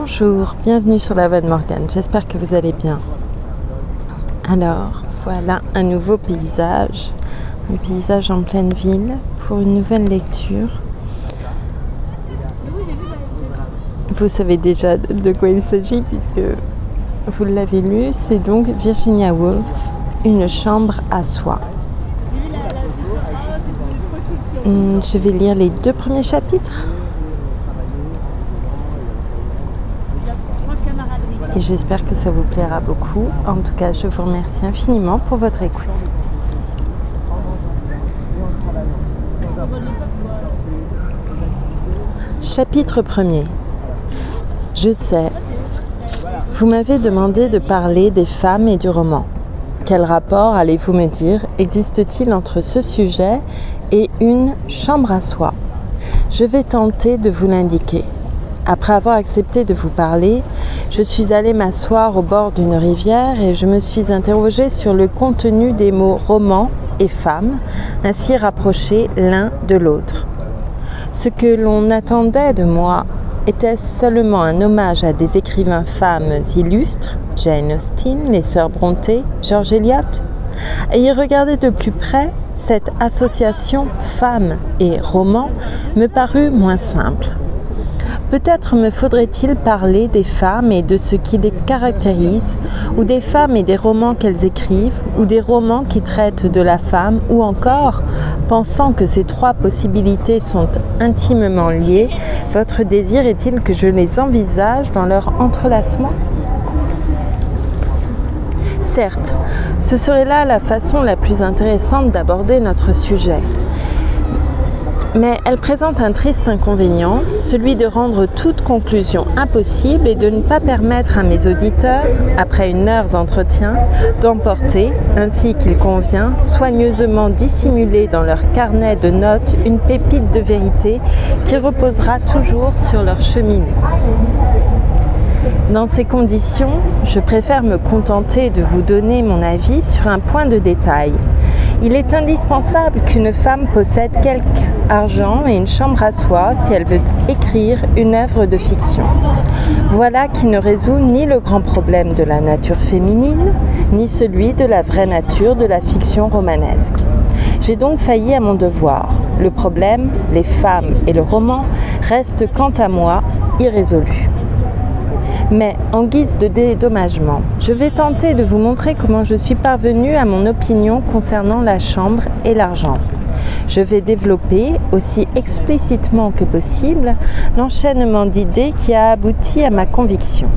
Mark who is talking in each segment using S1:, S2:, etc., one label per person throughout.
S1: Bonjour, bienvenue sur la Voix de Morgane, j'espère que vous allez bien. Alors, voilà un nouveau paysage, un paysage en pleine ville pour une nouvelle lecture. Vous savez déjà de quoi il s'agit puisque vous l'avez lu, c'est donc Virginia Woolf, Une chambre à soi. Je vais lire les 2 premiers chapitres. Et j'espère que ça vous plaira beaucoup. En tout cas, je vous remercie infiniment pour votre écoute. Chapitre 1er. Je sais, vous m'avez demandé de parler des femmes et du roman. Quel rapport, allez-vous me dire, existe-t-il entre ce sujet et une chambre à soi? Je vais tenter de vous l'indiquer. Après avoir accepté de vous parler, je suis allée m'asseoir au bord d'une rivière et je me suis interrogée sur le contenu des mots roman et femme, ainsi rapprochés l'un de l'autre. Ce que l'on attendait de moi était-ce seulement un hommage à des écrivains femmes illustres, Jane Austen, les sœurs Brontë, George Eliot? À y regarder de plus près, cette association femme et roman me parut moins simple. Peut-être me faudrait-il parler des femmes et de ce qui les caractérise, ou des femmes et des romans qu'elles écrivent, ou des romans qui traitent de la femme, ou encore, pensant que ces 3 possibilités sont intimement liées, votre désir est-il que je les envisage dans leur entrelacement ? Certes, ce serait là la façon la plus intéressante d'aborder notre sujet. Mais elle présente un triste inconvénient, celui de rendre toute conclusion impossible et de ne pas permettre à mes auditeurs, après une heure d'entretien, d'emporter, ainsi qu'il convient, soigneusement dissimulée dans leur carnet de notes, une pépite de vérité qui reposera toujours sur leur cheminée. Dans ces conditions, je préfère me contenter de vous donner mon avis sur un point de détail. Il est indispensable qu'une femme possède quelque argent et une chambre à soi si elle veut écrire une œuvre de fiction. Voilà qui ne résout ni le grand problème de la nature féminine, ni celui de la vraie nature de la fiction romanesque. J'ai donc failli à mon devoir. Le problème, les femmes et le roman, restent quant à moi irrésolus. Mais en guise de dédommagement, je vais tenter de vous montrer comment je suis parvenue à mon opinion concernant la chambre et l'argent. Je vais développer, aussi explicitement que possible, l'enchaînement d'idées qui a abouti à ma conviction.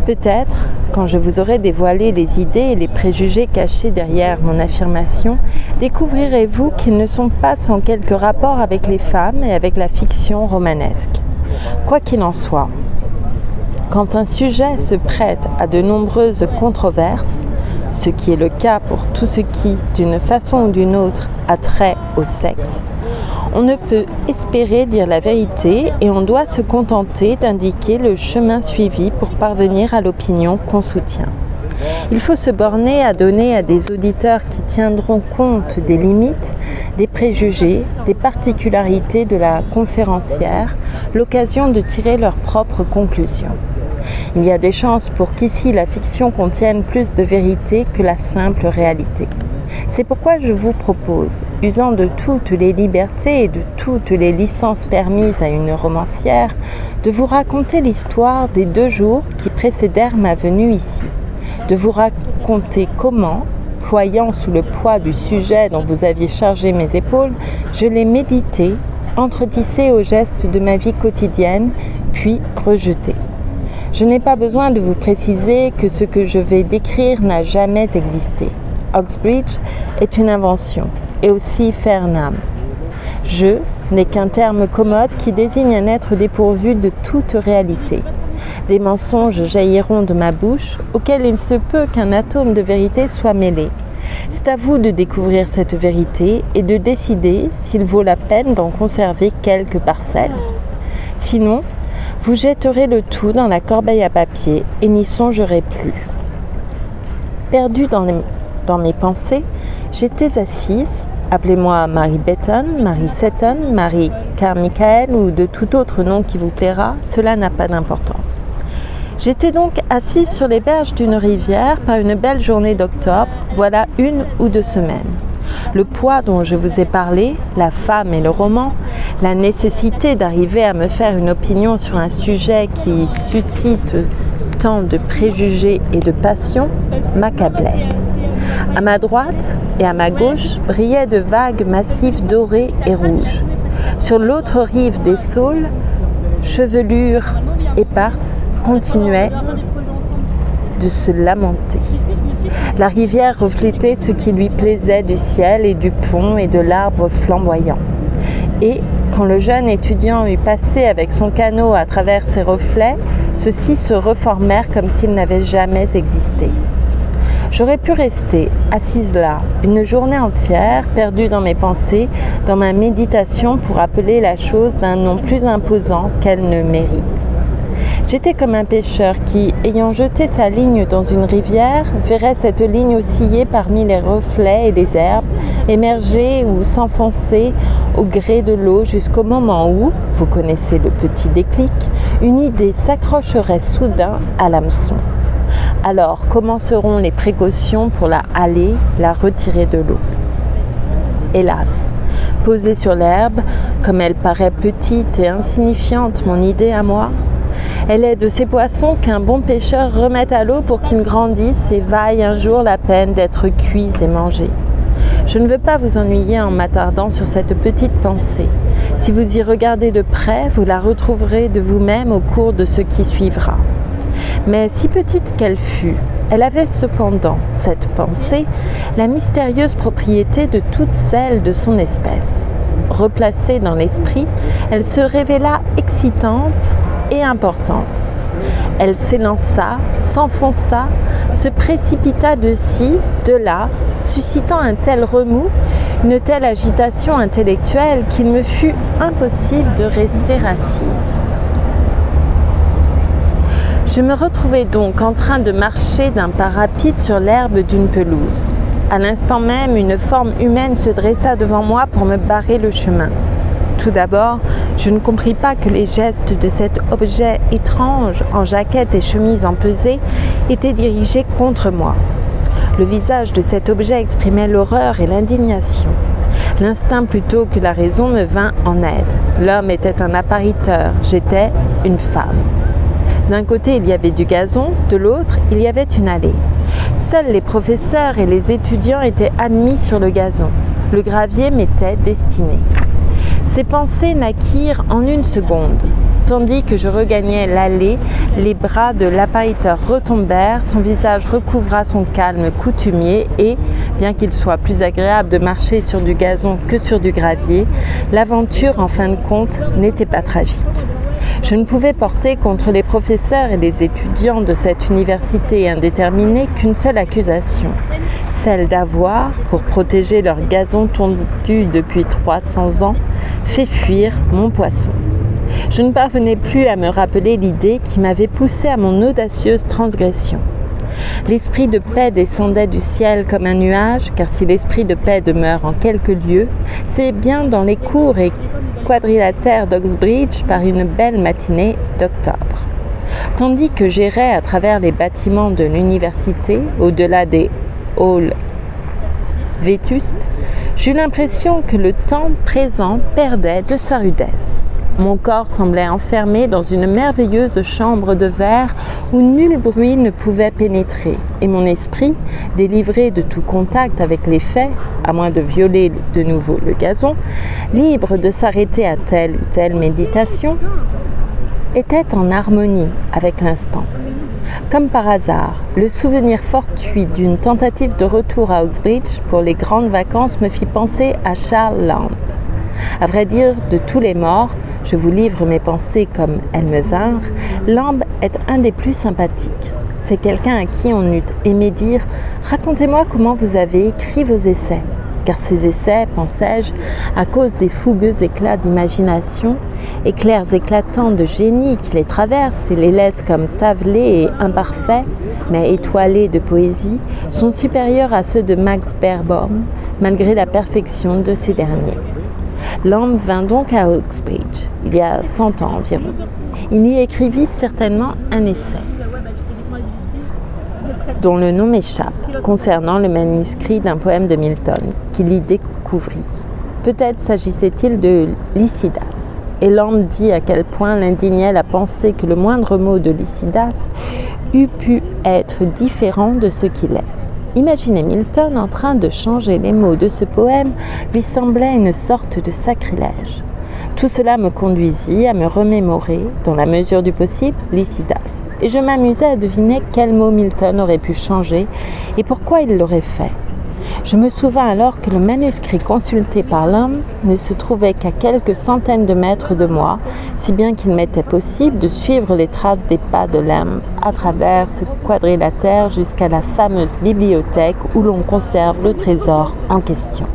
S1: Peut-être, quand je vous aurai dévoilé les idées et les préjugés cachés derrière mon affirmation, découvrirez-vous qu'ils ne sont pas sans quelque rapport avec les femmes et avec la fiction romanesque. Quoi qu'il en soit, quand un sujet se prête à de nombreuses controverses, ce qui est le cas pour tout ce qui, d'une façon ou d'une autre, a trait au sexe, on ne peut espérer dire la vérité et on doit se contenter d'indiquer le chemin suivi pour parvenir à l'opinion qu'on soutient. Il faut se borner à donner à des auditeurs qui tiendront compte des limites, des préjugés, des particularités de la conférencière, l'occasion de tirer leurs propres conclusions. Il y a des chances pour qu'ici la fiction contienne plus de vérité que la simple réalité. C'est pourquoi je vous propose, usant de toutes les libertés et de toutes les licences permises à une romancière, de vous raconter l'histoire des 2 jours qui précédèrent ma venue ici. De vous raconter comment, ployant sous le poids du sujet dont vous aviez chargé mes épaules, je l'ai médité, entretissé aux gestes de ma vie quotidienne, puis rejeté. Je n'ai pas besoin de vous préciser que ce que je vais décrire n'a jamais existé. Oxbridge est une invention, et aussi Farnham. Je n'est qu'un terme commode qui désigne un être dépourvu de toute réalité. Des mensonges jailliront de ma bouche, auxquels il se peut qu'un atome de vérité soit mêlé. C'est à vous de découvrir cette vérité et de décider s'il vaut la peine d'en conserver quelques parcelles. Sinon, vous jetterez le tout dans la corbeille à papier et n'y songerez plus. Perdue dans mes pensées, j'étais assise, appelez-moi Mary Betton, Mary Seton, Mary Carmichael ou de tout autre nom qui vous plaira, cela n'a pas d'importance. J'étais donc assise sur les berges d'une rivière par une belle journée d'octobre, voilà 1 ou 2 semaines. Le poids dont je vous ai parlé, la femme et le roman, la nécessité d'arriver à me faire une opinion sur un sujet qui suscite tant de préjugés et de passion, m'accablaient. À ma droite et à ma gauche brillaient de vagues massifs dorés et rouges. Sur l'autre rive des saules, chevelure éparse continuait de se lamenter. La rivière reflétait ce qui lui plaisait du ciel et du pont et de l'arbre flamboyant. Et quand le jeune étudiant eut passé avec son canot à travers ces reflets, ceux-ci se reformèrent comme s'ils n'avaient jamais existé. J'aurais pu rester assise là une journée entière, perdue dans mes pensées, dans ma méditation pour appeler la chose d'un nom plus imposant qu'elle ne mérite. J'étais comme un pêcheur qui, ayant jeté sa ligne dans une rivière, verrait cette ligne osciller parmi les reflets et les herbes, émerger ou s'enfoncer au gré de l'eau jusqu'au moment où, vous connaissez le petit déclic, une idée s'accrocherait soudain à l'hameçon. Alors commenceront les précautions pour la haler, la retirer de l'eau. Hélas, posée sur l'herbe, comme elle paraît petite et insignifiante, mon idée à moi, elle est de ces poissons qu'un bon pêcheur remet à l'eau pour qu'ils grandissent et vaillent un jour la peine d'être cuits et mangés. Je ne veux pas vous ennuyer en m'attardant sur cette petite pensée. Si vous y regardez de près, vous la retrouverez de vous-même au cours de ce qui suivra. Mais si petite qu'elle fût, elle avait cependant, cette pensée, la mystérieuse propriété de toutes celles de son espèce. Replacée dans l'esprit, elle se révéla excitante et importante. Elle s'élança, s'enfonça, se précipita de ci, de là, suscitant un tel remous, une telle agitation intellectuelle qu'il me fut impossible de rester assise. Je me retrouvai donc en train de marcher d'un pas rapide sur l'herbe d'une pelouse. À l'instant même, une forme humaine se dressa devant moi pour me barrer le chemin. Tout d'abord, je ne compris pas que les gestes de cet objet étrange, en jaquette et chemise empesée, étaient dirigés contre moi. Le visage de cet objet exprimait l'horreur et l'indignation. L'instinct plutôt que la raison me vint en aide. L'homme était un appariteur, j'étais une femme. D'un côté, il y avait du gazon, de l'autre, il y avait une allée. Seuls les professeurs et les étudiants étaient admis sur le gazon. Le gravier m'était destiné. Ces pensées naquirent en 1 seconde. Tandis que je regagnais l'allée, les bras de l'appariteur retombèrent, son visage recouvra son calme coutumier et, bien qu'il soit plus agréable de marcher sur du gazon que sur du gravier, l'aventure, en fin de compte, n'était pas tragique. Je ne pouvais porter contre les professeurs et les étudiants de cette université indéterminée qu'une seule accusation, celle d'avoir, pour protéger leur gazon tondu depuis 300 ans, fait fuir mon poisson. Je ne parvenais plus à me rappeler l'idée qui m'avait poussé à mon audacieuse transgression. L'esprit de paix descendait du ciel comme un nuage, car si l'esprit de paix demeure en quelques lieux, c'est bien dans les cours et quadrilatères d'Oxbridge par une belle matinée d'octobre. Tandis que j'errais à travers les bâtiments de l'université, au-delà des halls vétustes, j'eus l'impression que le temps présent perdait de sa rudesse. Mon corps semblait enfermé dans une merveilleuse chambre de verre où nul bruit ne pouvait pénétrer, et mon esprit, délivré de tout contact avec les faits, à moins de violer de nouveau le gazon, libre de s'arrêter à telle ou telle méditation, était en harmonie avec l'instant. Comme par hasard, le souvenir fortuit d'une tentative de retour à Oxbridge pour les grandes vacances me fit penser à Charles Lamb. À vrai dire, de tous les morts, je vous livre mes pensées comme elles me vinrent, Lamb est un des plus sympathiques. C'est quelqu'un à qui on eût aimé dire « Racontez-moi comment vous avez écrit vos essais ». Car ces essais, pensais-je, à cause des fougueux éclats d'imagination, éclairs éclatants de génie qui les traversent et les laissent comme tavelés et imparfaits, mais étoilés de poésie, sont supérieurs à ceux de Max Beerbohm, malgré la perfection de ces derniers. Lamb vint donc à Oxbridge, il y a 100 ans environ. Il y écrivit certainement un essai. dont le nom m'échappe, concernant le manuscrit d'un poème de Milton qu'il y découvrit. Peut-être s'agissait-il de Lycidas. Et Lamb dit à quel point l'indignait la pensée que le moindre mot de Lycidas eût pu être différent de ce qu'il est. Imaginer Milton en train de changer les mots de ce poème lui semblait une sorte de sacrilège. Tout cela me conduisit à me remémorer, dans la mesure du possible, Lycidas. Et je m'amusais à deviner quel mot Milton aurait pu changer et pourquoi il l'aurait fait. Je me souvins alors que le manuscrit consulté par l'homme ne se trouvait qu'à quelques centaines de mètres de moi, si bien qu'il m'était possible de suivre les traces des pas de l'homme à travers ce quadrilatère jusqu'à la fameuse bibliothèque où l'on conserve le trésor en question.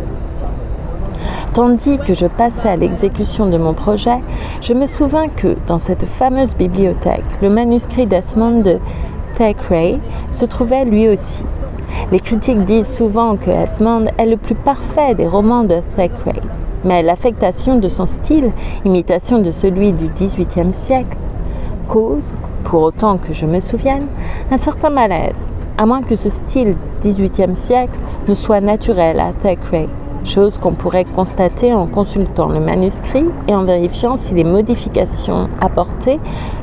S1: Tandis que je passais à l'exécution de mon projet, je me souvins que, dans cette fameuse bibliothèque, le manuscrit d'Esmond de Thackeray se trouvait lui aussi. Les critiques disent souvent que Esmond est le plus parfait des romans de Thackeray, mais l'affectation de son style, imitation de celui du XVIIIe siècle, cause, pour autant que je me souvienne, un certain malaise, à moins que ce style XVIIIe siècle ne soit naturel à Thackeray, chose qu'on pourrait constater en consultant le manuscrit et en vérifiant si les modifications apportées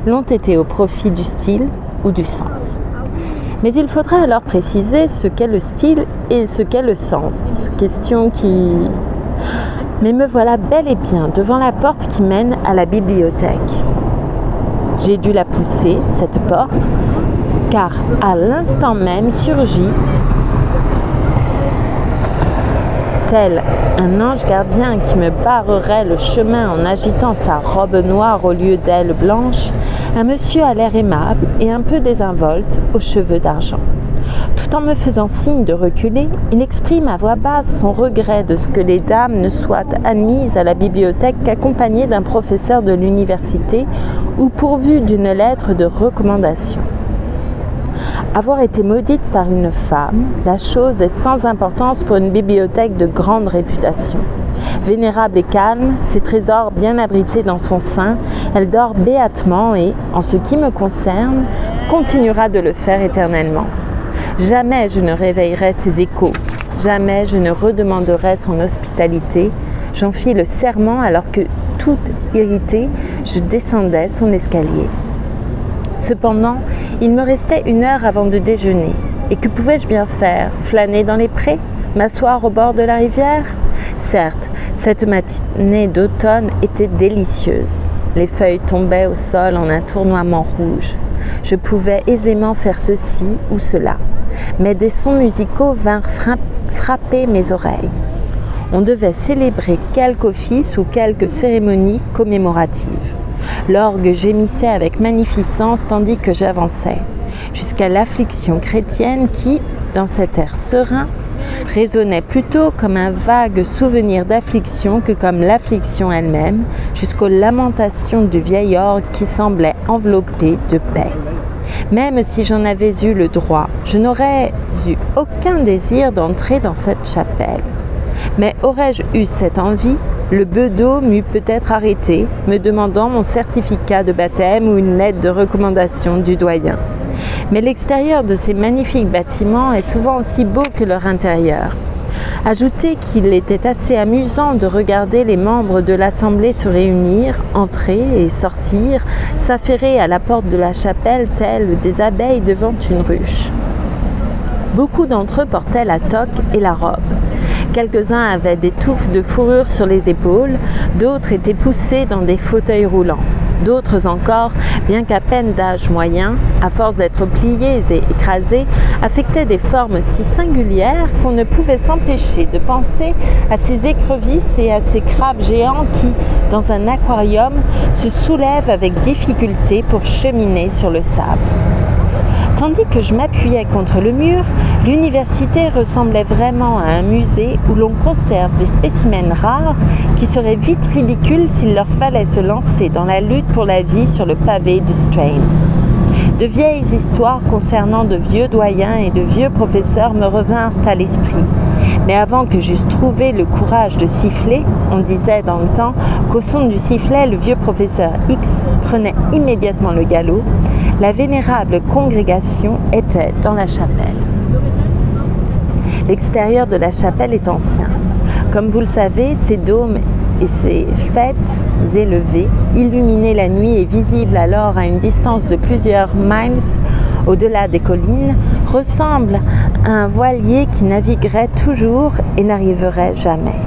S1: l'ont été au profit du style ou du sens. Mais il faudra alors préciser ce qu'est le style et ce qu'est le sens, question qui... Mais me voilà bel et bien devant la porte qui mène à la bibliothèque. J'ai dû la pousser, cette porte, car à l'instant même surgit, tel un ange gardien qui me barrerait le chemin en agitant sa robe noire au lieu d'ailes blanches, un monsieur à l'air aimable et un peu désinvolte, aux cheveux d'argent. Tout en me faisant signe de reculer, il exprime à voix basse son regret de ce que les dames ne soient admises à la bibliothèque qu'accompagnées d'un professeur de l'université ou pourvues d'une lettre de recommandation. Avoir été maudite par une femme, la chose est sans importance pour une bibliothèque de grande réputation. Vénérable et calme, ses trésors bien abrités dans son sein, elle dort béatement et, en ce qui me concerne, continuera de le faire éternellement. Jamais je ne réveillerai ses échos, jamais je ne redemanderai son hospitalité. J'en fis le serment alors que, toute irritée, je descendais son escalier. Cependant, il me restait 1 heure avant de déjeuner. Et que pouvais-je bien faire? Flâner dans les prés? M'asseoir au bord de la rivière? Certes, cette matinée d'automne était délicieuse. Les feuilles tombaient au sol en un tournoiement rouge. Je pouvais aisément faire ceci ou cela. Mais des sons musicaux vinrent frapper mes oreilles. On devait célébrer quelque office ou quelque cérémonie commémorative. L'orgue gémissait avec magnificence tandis que j'avançais, jusqu'à l'affliction chrétienne qui, dans cet air serein, résonnait plutôt comme un vague souvenir d'affliction que comme l'affliction elle-même, jusqu'aux lamentations du vieil orgue qui semblait enveloppé de paix. Même si j'en avais eu le droit, je n'aurais eu aucun désir d'entrer dans cette chapelle. Mais aurais-je eu cette envie, le bedeau m'eût peut-être arrêté, me demandant mon certificat de baptême ou une lettre de recommandation du doyen. Mais l'extérieur de ces magnifiques bâtiments est souvent aussi beau que leur intérieur. Ajoutez qu'il était assez amusant de regarder les membres de l'Assemblée se réunir, entrer et sortir, s'affairer à la porte de la chapelle telles des abeilles devant une ruche. Beaucoup d'entre eux portaient la toque et la robe. Quelques-uns avaient des touffes de fourrure sur les épaules, d'autres étaient poussés dans des fauteuils roulants. D'autres encore, bien qu'à peine d'âge moyen, à force d'être pliés et écrasés, affectaient des formes si singulières qu'on ne pouvait s'empêcher de penser à ces écrevisses et à ces crabes géants qui, dans un aquarium, se soulèvent avec difficulté pour cheminer sur le sable. Tandis que je m'appuyais contre le mur, l'université ressemblait vraiment à un musée où l'on conserve des spécimens rares qui seraient vite ridicules s'il leur fallait se lancer dans la lutte pour la vie sur le pavé de Strand. De vieilles histoires concernant de vieux doyens et de vieux professeurs me revinrent à l'esprit. Mais avant que j'eusse trouvé le courage de siffler, on disait dans le temps qu'au son du sifflet, le vieux professeur X prenait immédiatement le galop, La vénérable congrégation était dans la chapelle. L'extérieur de la chapelle est ancien. Comme vous le savez, ses dômes et ses fêtes élevées, illuminés la nuit et visibles alors à une distance de plusieurs miles au-delà des collines, ressemblent à un voilier qui naviguerait toujours et n'arriverait jamais.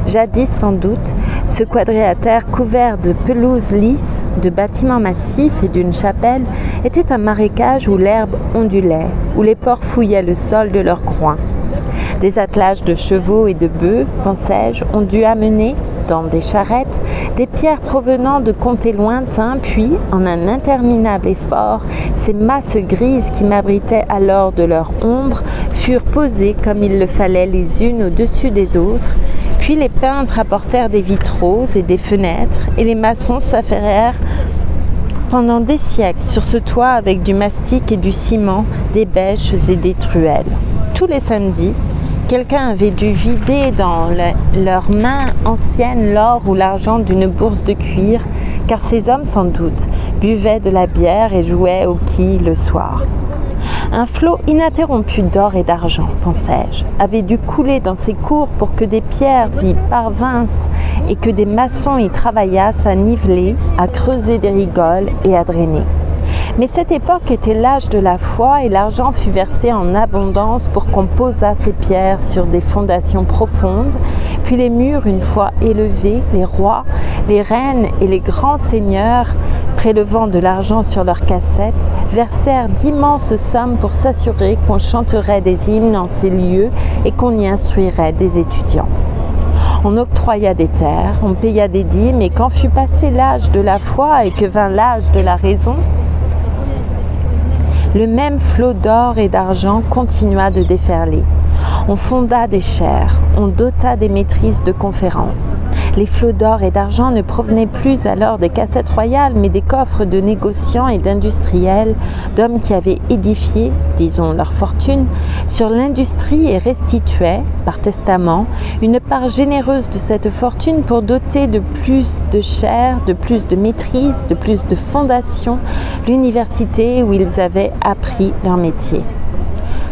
S1: Jadis sans doute, ce quadrilatère couvert de pelouses lisses, de bâtiments massifs et d'une chapelle était un marécage où l'herbe ondulait, où les porcs fouillaient le sol de leurs groins. Des attelages de chevaux et de bœufs, pensais-je, ont dû amener, dans des charrettes, des pierres provenant de comtés lointains, puis, en un interminable effort, ces masses grises qui m'abritaient alors de leur ombre furent posées comme il le fallait les unes au-dessus des autres, puis les peintres apportèrent des vitraux et des fenêtres, et les maçons s'affairèrent pendant des siècles sur ce toit avec du mastic et du ciment, des bêches et des truelles. Tous les samedis, quelqu'un avait dû vider dans leurs mains anciennes l'or ou l'argent d'une bourse de cuir, car ces hommes, sans doute, buvaient de la bière et jouaient aux quilles le soir. Un flot ininterrompu d'or et d'argent, pensais-je, avait dû couler dans ces cours pour que des pierres y parvinssent et que des maçons y travaillassent à niveler, à creuser des rigoles et à drainer. Mais cette époque était l'âge de la foi et l'argent fut versé en abondance pour qu'on posât ces pierres sur des fondations profondes, puis les murs, une fois élevés, les rois, les reines et les grands seigneurs, prélevant de l'argent sur leurs cassettes, versèrent d'immenses sommes pour s'assurer qu'on chanterait des hymnes en ces lieux et qu'on y instruirait des étudiants. On octroya des terres, on paya des dîmes et quand fut passé l'âge de la foi et que vint l'âge de la raison, le même flot d'or et d'argent continua de déferler. On fonda des chaires, on dota des maîtrises de conférences. Les flots d'or et d'argent ne provenaient plus alors des cassettes royales, mais des coffres de négociants et d'industriels, d'hommes qui avaient édifié, disons, leur fortune, sur l'industrie et restituaient, par testament, une part généreuse de cette fortune pour doter de plus de chaires, de plus de maîtrises, de plus de fondations, l'université où ils avaient appris leur métier.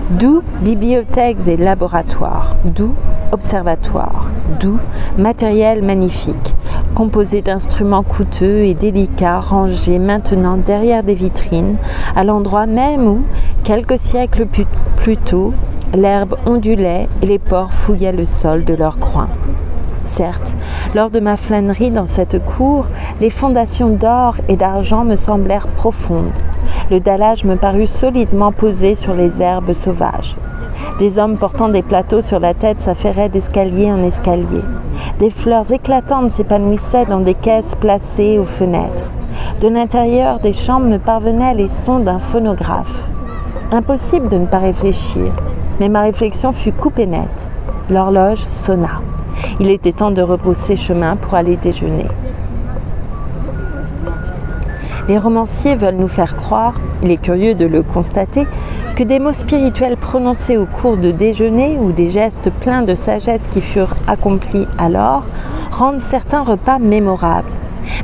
S1: D'où bibliothèques et laboratoires, d'où observatoires, d'où matériel magnifique, composé d'instruments coûteux et délicats rangés maintenant derrière des vitrines, à l'endroit même où, quelques siècles plus tôt, l'herbe ondulait et les porcs fouillaient le sol de leurs groins. Certes, lors de ma flânerie dans cette cour, les fondations d'or et d'argent me semblèrent profondes. Le dallage me parut solidement posé sur les herbes sauvages. Des hommes portant des plateaux sur la tête s'affairaient d'escalier en escalier. Des fleurs éclatantes s'épanouissaient dans des caisses placées aux fenêtres. De l'intérieur des chambres me parvenaient les sons d'un phonographe. Impossible de ne pas réfléchir, mais ma réflexion fut coupée nette. L'horloge sonna. Il était temps de rebrousser chemin pour aller déjeuner. Les romanciers veulent nous faire croire, il est curieux de le constater, que des mots spirituels prononcés au cours de déjeuner ou des gestes pleins de sagesse qui furent accomplis alors rendent certains repas mémorables.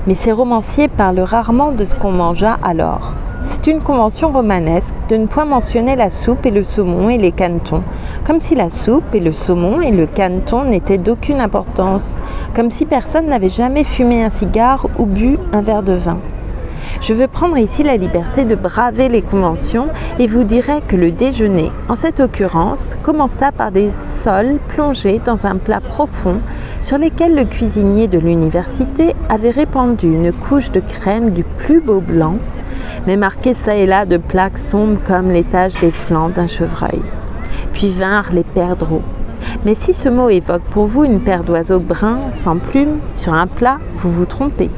S1: Mais ces romanciers parlent rarement de ce qu'on mangea alors. C'est une convention romanesque de ne point mentionner la soupe et le saumon et les canetons, comme si la soupe et le saumon et le caneton n'étaient d'aucune importance, comme si personne n'avait jamais fumé un cigare ou bu un verre de vin. Je veux prendre ici la liberté de braver les conventions et vous dirai que le déjeuner, en cette occurrence, commença par des sols plongés dans un plat profond sur lesquels le cuisinier de l'université avait répandu une couche de crème du plus beau blanc, mais marquée çà et là de plaques sombres comme les taches des flancs d'un chevreuil. Puis vinrent les perdreaux. Mais si ce mot évoque pour vous une paire d'oiseaux bruns, sans plumes, sur un plat, vous vous trompez.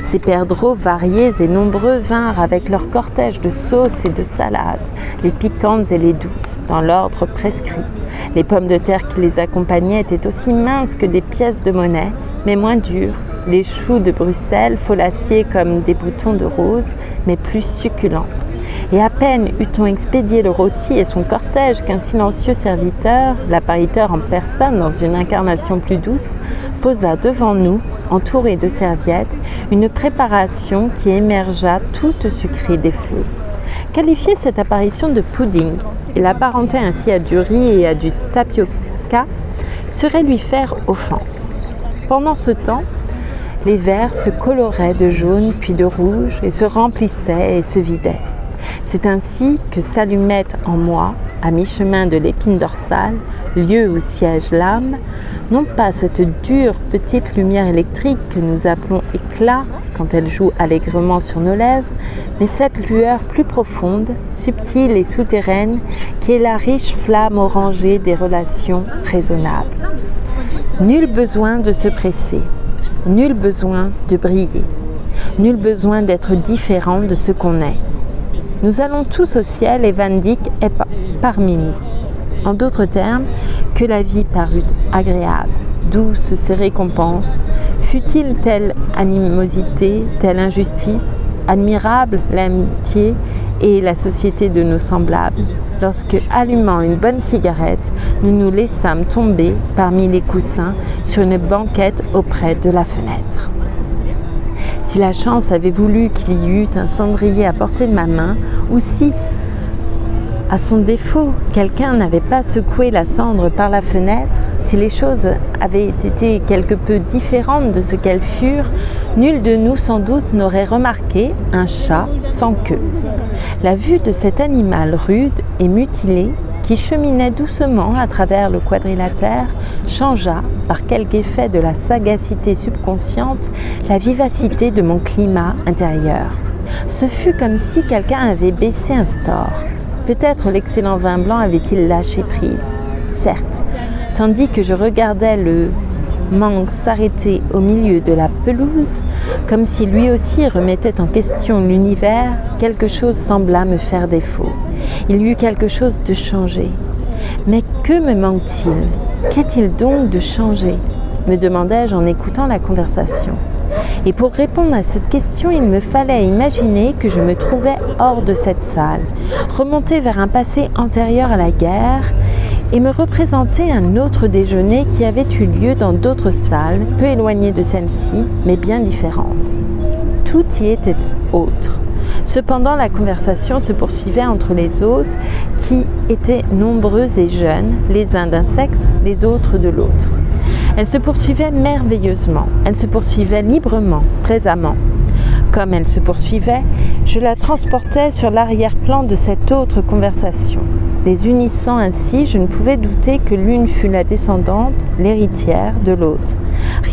S1: Ces perdreaux variés et nombreux vinrent avec leur cortège de sauces et de salades, les piquantes et les douces, dans l'ordre prescrit. Les pommes de terre qui les accompagnaient étaient aussi minces que des pièces de monnaie, mais moins dures. Les choux de Bruxelles, folaciés comme des boutons de rose, mais plus succulents. Et à peine eut-on expédié le rôti et son cortège qu'un silencieux serviteur, l'appariteur en personne dans une incarnation plus douce, posa devant nous, entouré de serviettes, une préparation qui émergea toute sucrée des flots. Qualifier cette apparition de pudding et l'apparenter ainsi à du riz et à du tapioca serait lui faire offense. Pendant ce temps, les verres se coloraient de jaune puis de rouge et se remplissaient et se vidaient. C'est ainsi que s'allumait en moi, à mi-chemin de l'épine dorsale, lieu où siège l'âme, non pas cette dure petite lumière électrique que nous appelons éclat quand elle joue allègrement sur nos lèvres, mais cette lueur plus profonde, subtile et souterraine qui est la riche flamme orangée des relations raisonnables. Nul besoin de se presser, nul besoin de briller, nul besoin d'être différent de ce qu'on est. Nous allons tous au ciel et Van Dyck est parmi nous. En d'autres termes, que la vie parut agréable, douce ses récompenses, fut-il telle animosité, telle injustice, admirable l'amitié et la société de nos semblables, lorsque, allumant une bonne cigarette, nous nous laissâmes tomber parmi les coussins sur une banquette auprès de la fenêtre. Si la chance avait voulu qu'il y eût un cendrier à portée de ma main, ou si, à son défaut, quelqu'un n'avait pas secoué la cendre par la fenêtre, si les choses avaient été quelque peu différentes de ce qu'elles furent, nul de nous sans doute n'aurait remarqué un chat sans queue. La vue de cet animal rude et mutilé, qui cheminait doucement à travers le quadrilatère, changea, par quelque effet de la sagacité subconsciente, la vivacité de mon climat intérieur. Ce fut comme si quelqu'un avait baissé un store. Peut-être l'excellent vin blanc avait-il lâché prise. Certes, tandis que je regardais le mangue s'arrêter au milieu de la pelouse, comme si lui aussi remettait en question l'univers, quelque chose sembla me faire défaut. Il y eut quelque chose de changé. Mais que me manque-t-il? Qu'est-il donc de changé? Me demandai-je en écoutant la conversation. Et pour répondre à cette question, il me fallait imaginer que je me trouvais hors de cette salle, remonter vers un passé antérieur à la guerre et me représenter un autre déjeuner qui avait eu lieu dans d'autres salles, peu éloignées de celle-ci, mais bien différentes. Tout y était autre. Cependant, la conversation se poursuivait entre les hôtes qui étaient nombreux et jeunes, les uns d'un sexe, les autres de l'autre. Elle se poursuivait merveilleusement, elle se poursuivait librement, plaisamment. Comme elle se poursuivait, je la transportais sur l'arrière-plan de cette autre conversation. Les unissant ainsi, je ne pouvais douter que l'une fût la descendante, l'héritière de l'autre.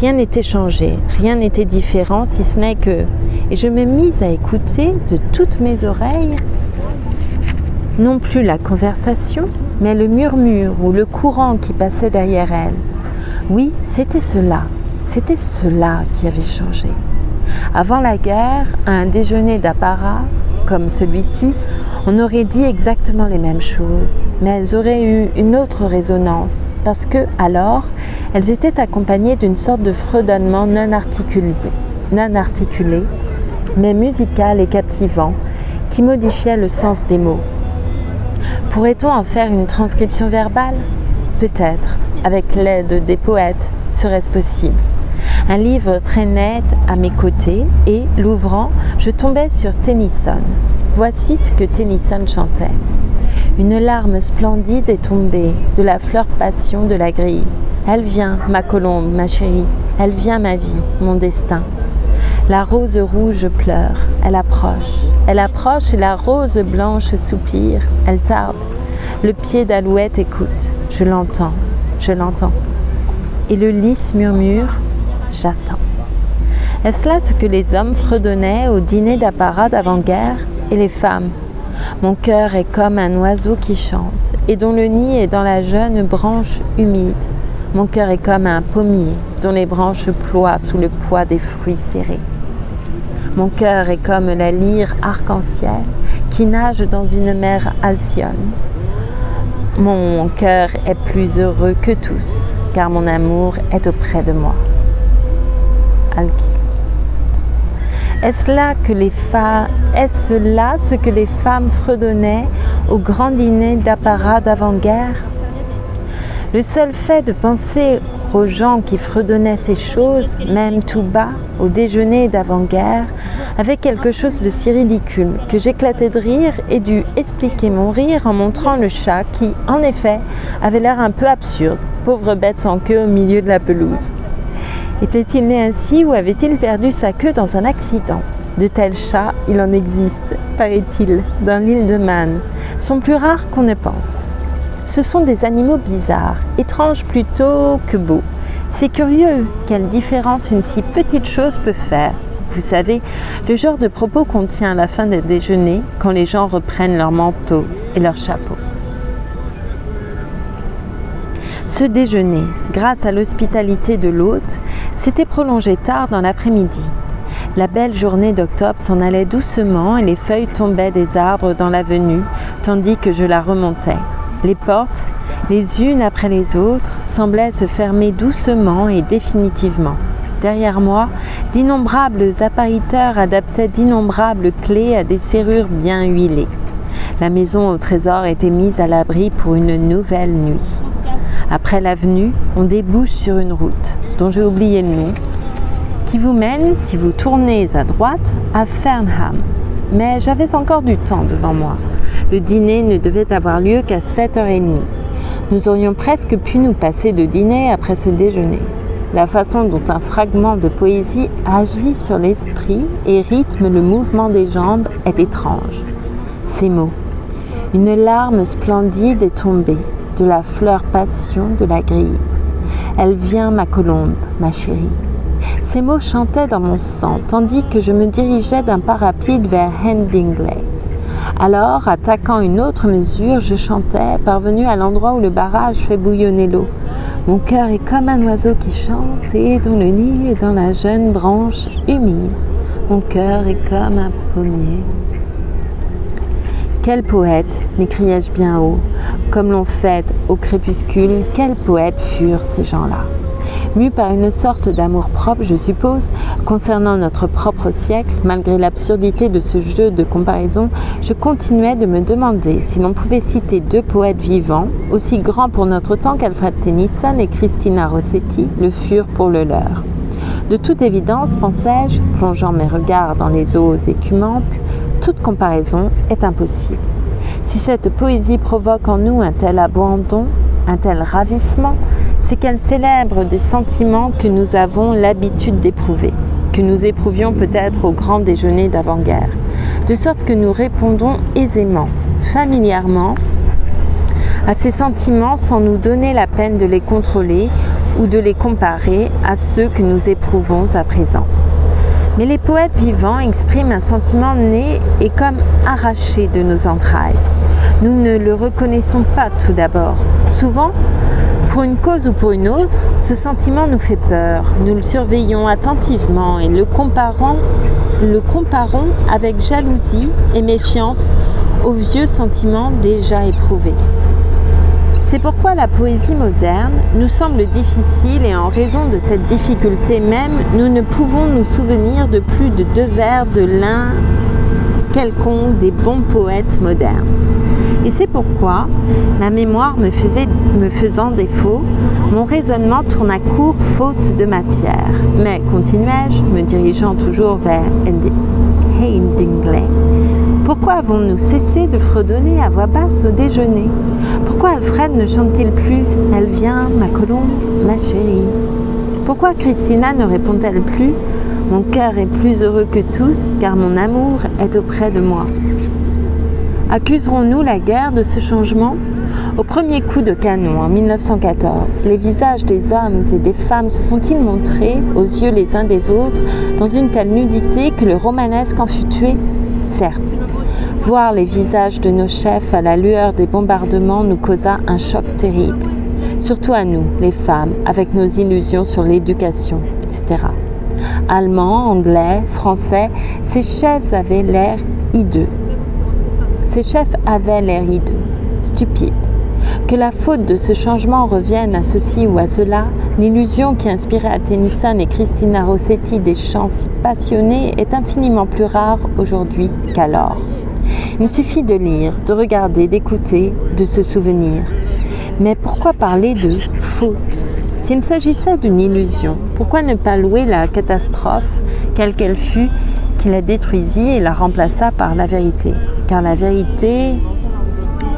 S1: Rien n'était changé, rien n'était différent, si ce n'est que... Et je me mis à écouter de toutes mes oreilles, non plus la conversation, mais le murmure ou le courant qui passait derrière elle. Oui, c'était cela qui avait changé. Avant la guerre, à un déjeuner d'apparat, comme celui-ci, on aurait dit exactement les mêmes choses, mais elles auraient eu une autre résonance, parce que, alors, elles étaient accompagnées d'une sorte de fredonnement non articulé, mais musical et captivant, qui modifiait le sens des mots. Pourrait-on en faire une transcription verbale? Peut-être, avec l'aide des poètes, serait-ce possible. Un livre traînait à mes côtés et, l'ouvrant, je tombais sur Tennyson. Voici ce que Tennyson chantait. Une larme splendide est tombée de la fleur passion de la grille. Elle vient, ma colombe, ma chérie, elle vient ma vie, mon destin. La rose rouge pleure, elle approche et la rose blanche soupire, elle tarde. Le pied d'alouette écoute, je l'entends. Et le lys murmure, j'attends. Est-ce là ce que les hommes fredonnaient au dîner d'apparat d'avant-guerre et les femmes? Mon cœur est comme un oiseau qui chante et dont le nid est dans la jeune branche humide. Mon cœur est comme un pommier dont les branches ploient sous le poids des fruits serrés. Mon cœur est comme la lyre arc-en-ciel qui nage dans une mer alcyone. Mon cœur est plus heureux que tous, car mon amour est auprès de moi. Alki. Est-ce là ce que les femmes fredonnaient au grand dîner d'apparat d'avant-guerre? Le seul fait de penser aux gens qui fredonnaient ces choses, même tout bas, au déjeuner d'avant-guerre, avait quelque chose de si ridicule que j'éclatais de rire et dû expliquer mon rire en montrant le chat qui, en effet, avait l'air un peu absurde, pauvre bête sans queue au milieu de la pelouse. Était-il né ainsi ou avait-il perdu sa queue dans un accident? De tels chats, il en existe, paraît-il, dans l'île de Man, sont plus rares qu'on ne pense. Ce sont des animaux bizarres, étranges plutôt que beaux. C'est curieux quelle différence une si petite chose peut faire. Vous savez, le genre de propos qu'on tient à la fin des déjeuners quand les gens reprennent leurs manteaux et leurs chapeaux. Ce déjeuner, grâce à l'hospitalité de l'hôte, s'était prolongé tard dans l'après-midi. La belle journée d'octobre s'en allait doucement et les feuilles tombaient des arbres dans l'avenue, tandis que je la remontais. Les portes, les unes après les autres, semblaient se fermer doucement et définitivement. Derrière moi, d'innombrables appariteurs adaptaient d'innombrables clés à des serrures bien huilées. La maison au trésor était mise à l'abri pour une nouvelle nuit. Après l'avenue, on débouche sur une route, dont j'ai oublié le nom, qui vous mène, si vous tournez à droite, à Farnham. Mais j'avais encore du temps devant moi. Le dîner ne devait avoir lieu qu'à 7h30. Nous aurions presque pu nous passer de dîner après ce déjeuner. La façon dont un fragment de poésie agit sur l'esprit et rythme le mouvement des jambes est étrange. Ces mots. Une larme splendide est tombée, de la fleur passion de la grille. Elle vient, ma colombe, ma chérie. Ces mots chantaient dans mon sang, tandis que je me dirigeais d'un pas rapide vers Headingley. Alors, attaquant une autre mesure, je chantais, parvenu à l'endroit où le barrage fait bouillonner l'eau. Mon cœur est comme un oiseau qui chante, et dont le nid est dans la jeune branche humide. Mon cœur est comme un pommier. Quel poète, m'écriai-je bien haut, comme l'on fait au crépuscule, quels poètes furent ces gens-là. Mû par une sorte d'amour-propre, je suppose, concernant notre propre siècle, malgré l'absurdité de ce jeu de comparaison, je continuais de me demander si l'on pouvait citer deux poètes vivants, aussi grands pour notre temps qu'Alfred Tennyson et Christina Rossetti le furent pour le leur. De toute évidence, pensais-je, plongeant mes regards dans les eaux écumantes, toute comparaison est impossible. Si cette poésie provoque en nous un tel abandon, un tel ravissement, c'est qu'elle célèbre des sentiments que nous avons l'habitude d'éprouver, que nous éprouvions peut-être au grand déjeuner d'avant-guerre, de sorte que nous répondons aisément, familièrement, à ces sentiments sans nous donner la peine de les contrôler ou de les comparer à ceux que nous éprouvons à présent. Mais les poètes vivants expriment un sentiment né et comme arraché de nos entrailles. Nous ne le reconnaissons pas tout d'abord. Souvent, pour une cause ou pour une autre, ce sentiment nous fait peur. Nous le surveillons attentivement et le comparons avec jalousie et méfiance aux vieux sentiments déjà éprouvés. C'est pourquoi la poésie moderne nous semble difficile et en raison de cette difficulté même, nous ne pouvons nous souvenir de plus de 2 vers de l'un quelconque des bons poètes modernes. Et c'est pourquoi, ma mémoire me faisant défaut, mon raisonnement tourna court faute de matière. Mais, continuai-je, me dirigeant toujours vers Headingley, pourquoi avons-nous cessé de fredonner à voix basse au déjeuner? Pourquoi Alfred ne chante-t-il plus « Elle vient, ma colombe, ma chérie » Pourquoi Christina ne répond-elle plus « Mon cœur est plus heureux que tous, car mon amour est auprès de moi » Accuserons-nous la guerre de ce changement? Au premier coup de canon en 1914, les visages des hommes et des femmes se sont-ils montrés, aux yeux les uns des autres, dans une telle nudité que le romanesque en fut tué? Certes. Voir les visages de nos chefs à la lueur des bombardements nous causa un choc terrible. Surtout à nous, les femmes, avec nos illusions sur l'éducation, etc. Allemands, anglais, français, ces chefs avaient l'air hideux. Stupides. Que la faute de ce changement revienne à ceci ou à cela, l'illusion qui inspirait à Tennyson et Christina Rossetti des chants si passionnés est infiniment plus rare aujourd'hui qu'alors. Il suffit de lire, de regarder, d'écouter, de se souvenir. Mais pourquoi parler de faute? S'il s'agissait d'une illusion, pourquoi ne pas louer la catastrophe, quelle qu'elle fût, qui la détruisit et la remplaça par la vérité? Car la vérité,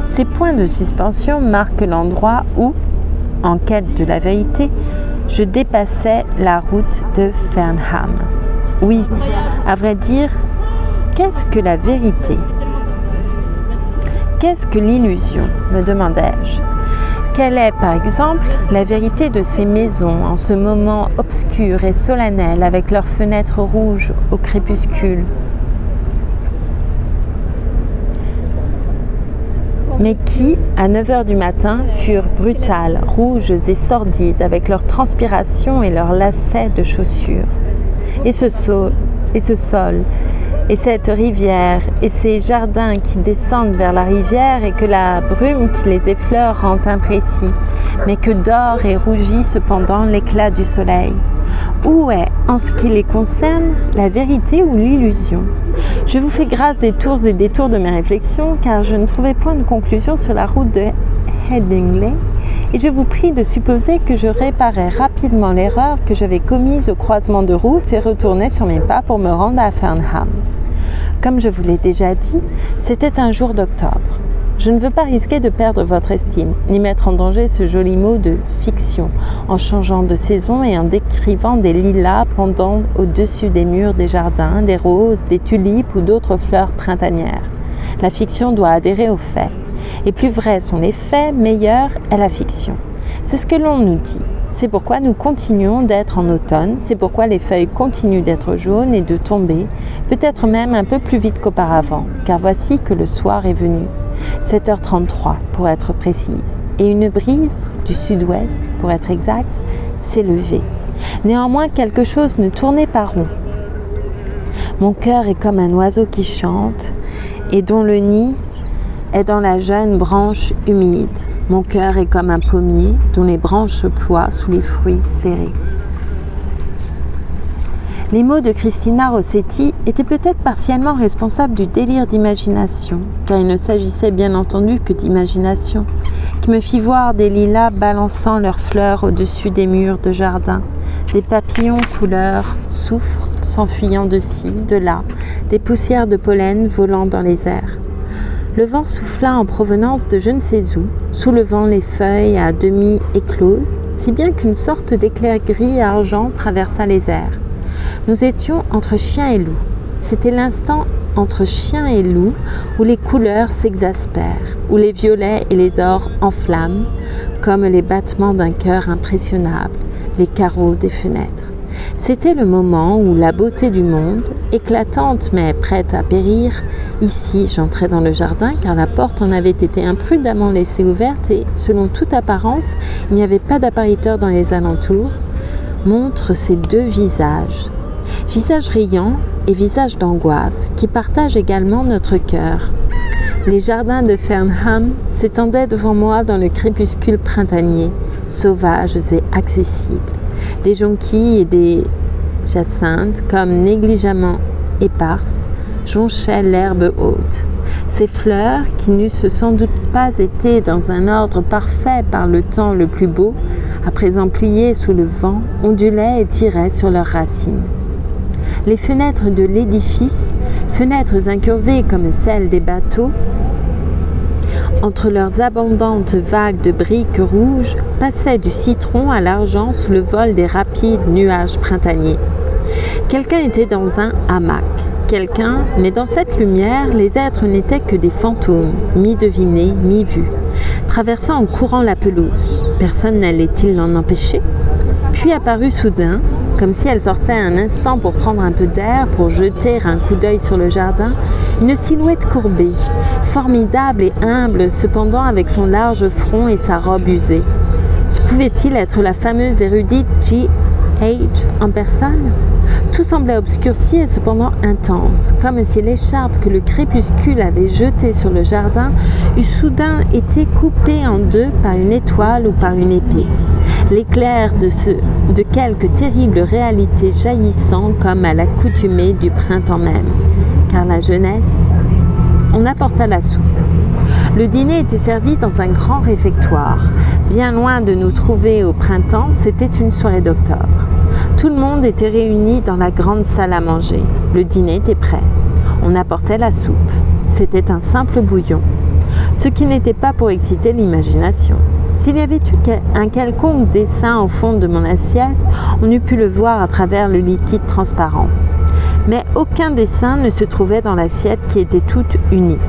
S1: ces points de suspension marquent l'endroit où, en quête de la vérité, je dépassais la route de Fernham. Oui, à vrai dire, qu'est-ce que la vérité? Qu'est-ce que l'illusion, me demandai-je. Quelle est, par exemple, la vérité de ces maisons en ce moment obscur et solennel avec leurs fenêtres rouges au crépuscule? Mais qui, à 9 heures du matin, furent brutales, rouges et sordides avec leur transpiration et leurs lacets de chaussures. Et ce sol, et cette rivière, et ces jardins qui descendent vers la rivière et que la brume qui les effleure rend imprécis, mais que dore et rougit cependant l'éclat du soleil. Où est, en ce qui les concerne, la vérité ou l'illusion? Je vous fais grâce des tours et détours de mes réflexions, car je ne trouvais point de conclusion sur la route de Headingley, et je vous prie de supposer que je réparais rapidement l'erreur que j'avais commise au croisement de route et retournais sur mes pas pour me rendre à Fernham. Comme je vous l'ai déjà dit, c'était un jour d'octobre. Je ne veux pas risquer de perdre votre estime, ni mettre en danger ce joli mot de fiction, en changeant de saison et en décrivant des lilas pendant au-dessus des murs des jardins, des roses, des tulipes ou d'autres fleurs printanières. La fiction doit adhérer aux faits. Et plus vrais sont les faits, meilleure est la fiction. C'est ce que l'on nous dit. C'est pourquoi nous continuons d'être en automne, c'est pourquoi les feuilles continuent d'être jaunes et de tomber, peut-être même un peu plus vite qu'auparavant, car voici que le soir est venu. 7h33 pour être précise, et une brise du sud-ouest, pour être exact, s'est levée. Néanmoins, quelque chose ne tournait pas rond. Mon cœur est comme un oiseau qui chante, et dont le nid est dans la jeune branche humide. Mon cœur est comme un pommier dont les branches se ploient sous les fruits serrés. Les mots de Christina Rossetti étaient peut-être partiellement responsables du délire d'imagination, car il ne s'agissait bien entendu que d'imagination, qui me fit voir des lilas balançant leurs fleurs au-dessus des murs de jardin, des papillons couleur soufre s'enfuyant de ci, de là, des poussières de pollen volant dans les airs. Le vent souffla en provenance de je ne sais où, soulevant les feuilles à demi écloses, si bien qu'une sorte d'éclair gris et argent traversa les airs. Nous étions entre chien et loup. C'était l'instant entre chien et loup où les couleurs s'exaspèrent, où les violets et les ors enflamment, comme les battements d'un cœur impressionnable, les carreaux des fenêtres. C'était le moment où la beauté du monde, éclatante mais prête à périr, ici j'entrais dans le jardin car la porte en avait été imprudemment laissée ouverte et, selon toute apparence, il n'y avait pas d'appariteur dans les alentours, montre ces deux visages. Visage riant et visage d'angoisse qui partagent également notre cœur. Les jardins de Fernham s'étendaient devant moi dans le crépuscule printanier, sauvages et accessibles. Des jonquilles et des jacinthes, comme négligemment éparses, jonchaient l'herbe haute. Ces fleurs, qui n'eussent sans doute pas été dans un ordre parfait par le temps le plus beau, à présent pliées sous le vent, ondulaient et tiraient sur leurs racines. Les fenêtres de l'édifice, fenêtres incurvées comme celles des bateaux, entre leurs abondantes vagues de briques rouges, passaient du citron à l'argent sous le vol des rapides nuages printaniers. Quelqu'un était dans un hamac. Quelqu'un, mais dans cette lumière, les êtres n'étaient que des fantômes, mi-devinés, mi-vus, traversant en courant la pelouse. Personne n'allait-il l'en empêcher? Puis apparut soudain, comme si elle sortait un instant pour prendre un peu d'air, pour jeter un coup d'œil sur le jardin, une silhouette courbée, formidable et humble cependant avec son large front et sa robe usée. Se pouvait-il être la fameuse érudite G.H. en personne? Tout semblait obscurci et cependant intense, comme si l'écharpe que le crépuscule avait jetée sur le jardin eût soudain été coupée en deux par une étoile ou par une épée. L'éclair de quelque terrible réalité jaillissant comme à l'accoutumée du printemps même. Car la jeunesse, on apporta la soupe. Le dîner était servi dans un grand réfectoire. Bien loin de nous trouver au printemps, c'était une soirée d'octobre. Tout le monde était réuni dans la grande salle à manger. Le dîner était prêt. On apportait la soupe. C'était un simple bouillon, ce qui n'était pas pour exciter l'imagination. S'il y avait eu un quelconque dessin au fond de mon assiette, on eût pu le voir à travers le liquide transparent. Mais aucun dessin ne se trouvait dans l'assiette qui était toute unie.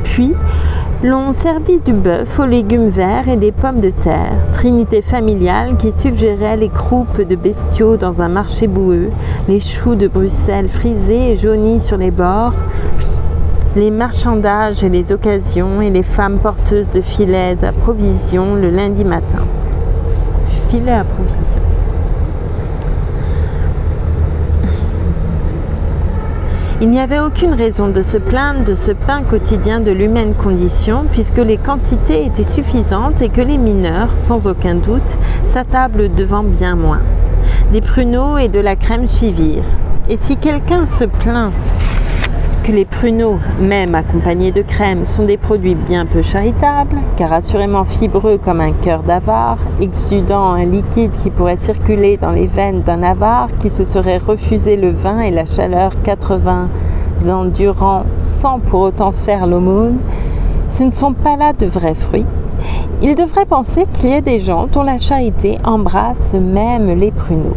S1: Puis, l'on servit du bœuf aux légumes verts et des pommes de terre, trinité familiale qui suggérait les croupes de bestiaux dans un marché boueux, les choux de Bruxelles frisés et jaunis sur les bords, les marchandages et les occasions et les femmes porteuses de filets à provision le lundi matin. Filets à provision. Il n'y avait aucune raison de se plaindre de ce pain quotidien de l'humaine condition puisque les quantités étaient suffisantes et que les mineurs, sans aucun doute, s'attablent devant bien moins. Des pruneaux et de la crème suivirent. Et si quelqu'un se plaint que les pruneaux, même accompagnés de crème, sont des produits bien peu charitables, car assurément fibreux comme un cœur d'avare, exudant un liquide qui pourrait circuler dans les veines d'un avare qui se serait refusé le vin et la chaleur 80 ans durant sans pour autant faire l'aumône, ce ne sont pas là de vrais fruits. Il devrait penser qu'il y a des gens dont la charité embrasse même les pruneaux.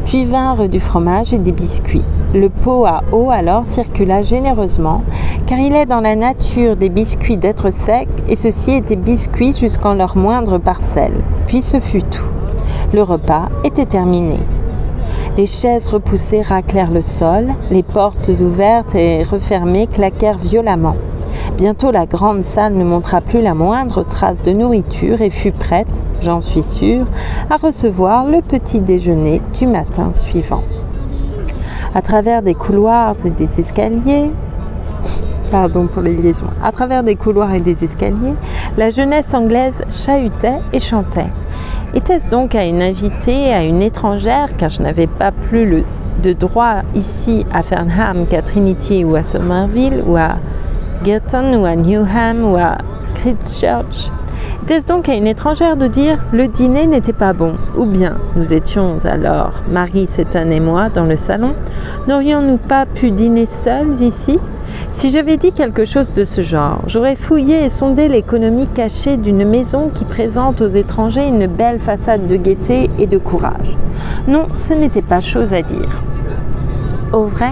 S1: Puis vinrent du fromage et des biscuits. Le pot à eau alors circula généreusement, car il est dans la nature des biscuits d'être secs, et ceux-ci étaient biscuits jusqu'en leur moindre parcelle. Puis ce fut tout. Le repas était terminé. Les chaises repoussées raclèrent le sol, les portes ouvertes et refermées claquèrent violemment. Bientôt la grande salle ne montra plus la moindre trace de nourriture et fut prête, j'en suis sûre, à recevoir le petit déjeuner du matin suivant. À travers des couloirs et des escaliers, à travers des couloirs et des escaliers, la jeunesse anglaise chahutait et chantait. Était-ce donc à une invitée, à une étrangère, car je n'avais pas plus de droit ici à Farnham qu'à Trinity ou à Somerville ou à Girton ou à Newham ou à Christchurch? Était-ce donc à une étrangère de dire « le dîner n'était pas bon » ou bien nous étions alors, Marie, Seton et moi, dans le salon, n'aurions-nous pas pu dîner seuls ici? Si j'avais dit quelque chose de ce genre, j'aurais fouillé et sondé l'économie cachée d'une maison qui présente aux étrangers une belle façade de gaieté et de courage. Non, ce n'était pas chose à dire. Au vrai,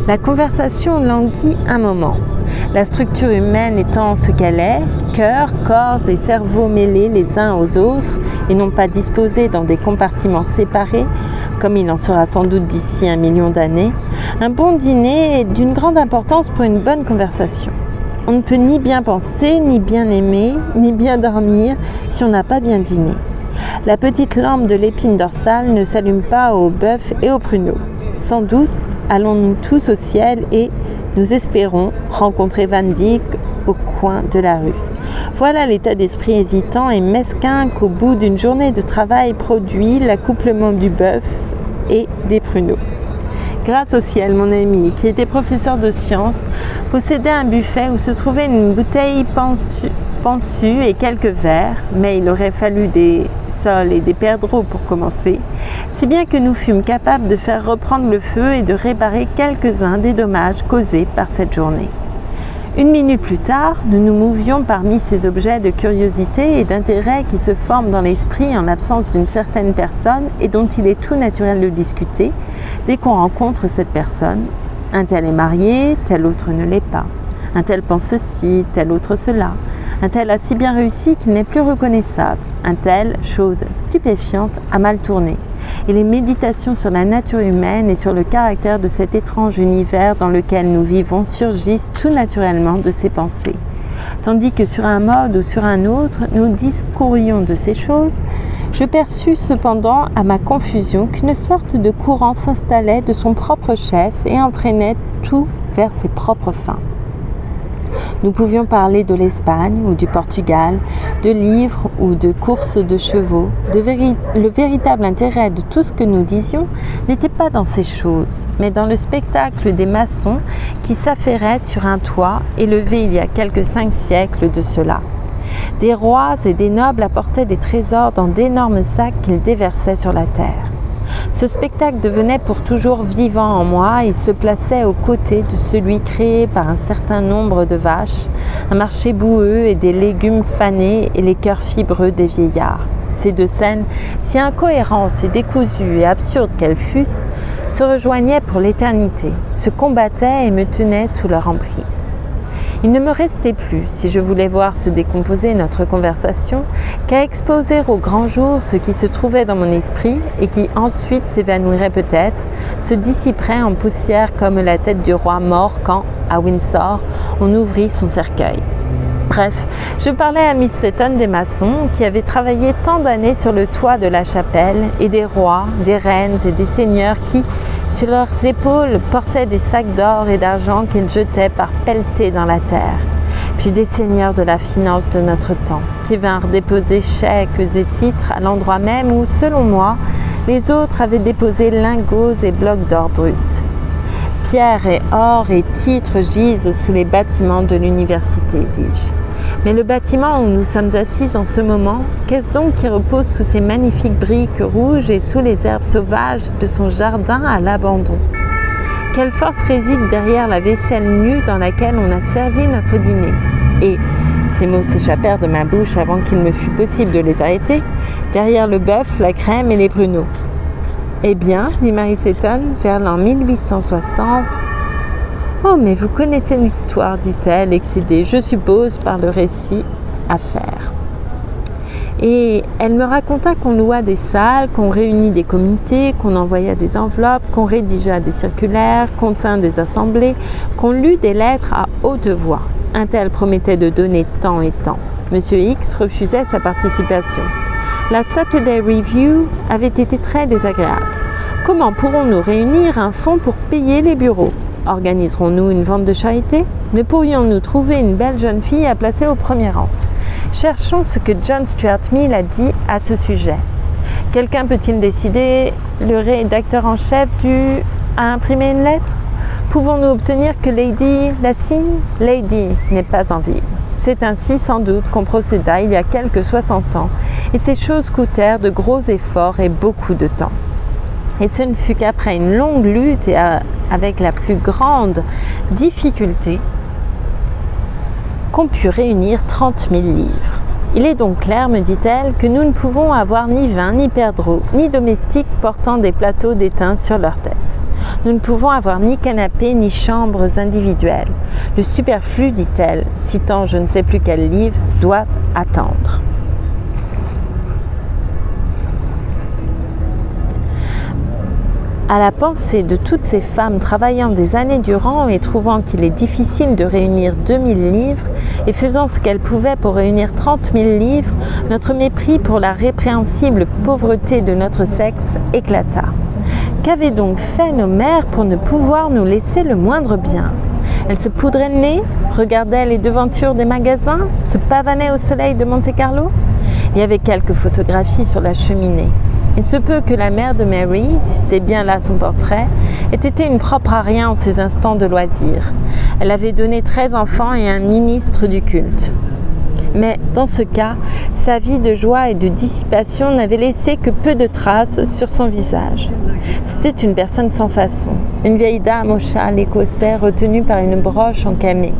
S1: la conversation languit un moment. La structure humaine étant ce qu'elle est, cœur, corps et cerveau mêlés les uns aux autres et non pas disposés dans des compartiments séparés, comme il en sera sans doute d'ici 1 million d'années, un bon dîner est d'une grande importance pour une bonne conversation. On ne peut ni bien penser, ni bien aimer, ni bien dormir si on n'a pas bien dîné. La petite lampe de l'épine dorsale ne s'allume pas au bœuf et aux pruneaux. Sans doute allons-nous tous au ciel et, nous espérons, rencontrer Van Dyck au coin de la rue. Voilà l'état d'esprit hésitant et mesquin qu'au bout d'une journée de travail produit l'accouplement du bœuf et des pruneaux. Grâce au ciel, mon ami, qui était professeur de sciences, possédait un buffet où se trouvait une bouteille pensue et quelques verres, mais il aurait fallu des sols et des perdreaux pour commencer, si bien que nous fûmes capables de faire reprendre le feu et de réparer quelques-uns des dommages causés par cette journée. 1 minute plus tard, nous nous mouvions parmi ces objets de curiosité et d'intérêt qui se forment dans l'esprit en l'absence d'une certaine personne et dont il est tout naturel de discuter dès qu'on rencontre cette personne. Un tel est marié, tel autre ne l'est pas. Un tel pense ceci, tel autre cela. Un tel a si bien réussi qu'il n'est plus reconnaissable. Un tel, chose stupéfiante, a mal tourné. Et les méditations sur la nature humaine et sur le caractère de cet étrange univers dans lequel nous vivons surgissent tout naturellement de ces pensées. Tandis que sur un mode ou sur un autre, nous discourions de ces choses, je perçus cependant à ma confusion qu'une sorte de courant s'installait de son propre chef et entraînait tout vers ses propres fins. Nous pouvions parler de l'Espagne ou du Portugal, de livres ou de courses de chevaux. Le véritable intérêt de tout ce que nous disions n'était pas dans ces choses, mais dans le spectacle des maçons qui s'affairaient sur un toit élevé il y a quelques 5 siècles de cela. Des rois et des nobles apportaient des trésors dans d'énormes sacs qu'ils déversaient sur la terre. Ce spectacle devenait pour toujours vivant en moi et se plaçait aux côtés de celui créé par un certain nombre de vaches, un marché boueux et des légumes fanés et les cœurs fibreux des vieillards. Ces 2 scènes, si incohérentes et décousues et absurdes qu'elles fussent, se rejoignaient pour l'éternité, se combattaient et me tenaient sous leur emprise. Il ne me restait plus, si je voulais voir se décomposer notre conversation, qu'à exposer au grand jour ce qui se trouvait dans mon esprit et qui ensuite s'évanouirait peut-être, se dissiperait en poussière comme la tête du roi mort quand, à Windsor, on ouvrit son cercueil. Bref, je parlais à Miss Seton des maçons qui avaient travaillé tant d'années sur le toit de la chapelle et des rois, des reines et des seigneurs qui, sur leurs épaules, portaient des sacs d'or et d'argent qu'ils jetaient par pelletées dans la terre. Puis des seigneurs de la finance de notre temps qui vinrent déposer chèques et titres à l'endroit même où, selon moi, les autres avaient déposé lingots et blocs d'or brut. Pierre et or et titres gisent sous les bâtiments de l'université, dis-je. Mais le bâtiment où nous sommes assis en ce moment, qu'est-ce donc qui repose sous ces magnifiques briques rouges et sous les herbes sauvages de son jardin à l'abandon? Quelle force réside derrière la vaisselle nue dans laquelle on a servi notre dîner? Et, ces mots s'échappèrent de ma bouche avant qu'il me fût possible de les arrêter, derrière le bœuf, la crème et les pruneaux. Eh bien, dit Mary Seton, vers l'an 1860. « Oh, mais vous connaissez l'histoire, dit-elle, excédée, je suppose, par le récit à faire. » Et elle me raconta qu'on loua des salles, qu'on réunit des comités, qu'on envoya des enveloppes, qu'on rédigea des circulaires, qu'on tint des assemblées, qu'on lut des lettres à haute voix. Un tel promettait de donner tant et tant. Monsieur X refusait sa participation. La Saturday Review avait été très désagréable. Comment pourrons-nous réunir un fonds pour payer les bureaux? Organiserons-nous une vente de charité? Ne pourrions-nous trouver une belle jeune fille à placer au premier rang? Cherchons ce que John Stuart Mill a dit à ce sujet. Quelqu'un peut-il décider, le rédacteur en chef à imprimer une lettre? Pouvons-nous obtenir que Lady la signe? Lady n'est pas en ville. C'est ainsi sans doute qu'on procéda il y a quelques 60 ans, et ces choses coûtèrent de gros efforts et beaucoup de temps. Et ce ne fut qu'après une longue lutte et avec la plus grande difficulté qu'on put réunir 30 000 livres. Il est donc clair, me dit-elle, que nous ne pouvons avoir ni vin, ni perdreaux, ni domestiques portant des plateaux d'étain sur leur tête. Nous ne pouvons avoir ni canapés, ni chambres individuelles. Le superflu, dit-elle, citant je ne sais plus quel livre, doit attendre. À la pensée de toutes ces femmes travaillant des années durant et trouvant qu'il est difficile de réunir 2000 livres et faisant ce qu'elles pouvaient pour réunir 30 000 livres, notre mépris pour la répréhensible pauvreté de notre sexe éclata. Qu'avaient donc fait nos mères pour ne pouvoir nous laisser le moindre bien? Elles se poudraient le nez, regardaient les devantures des magasins, se pavanaient au soleil de Monte-Carlo. Il y avait quelques photographies sur la cheminée. Il se peut que la mère de Mary, si c'était bien là son portrait, ait été une propre à rien en ses instants de loisir. Elle avait donné 13 enfants et un ministre du culte. Mais dans ce cas, sa vie de joie et de dissipation n'avait laissé que peu de traces sur son visage. C'était une personne sans façon, une vieille dame au châle écossais retenue par une broche en camée.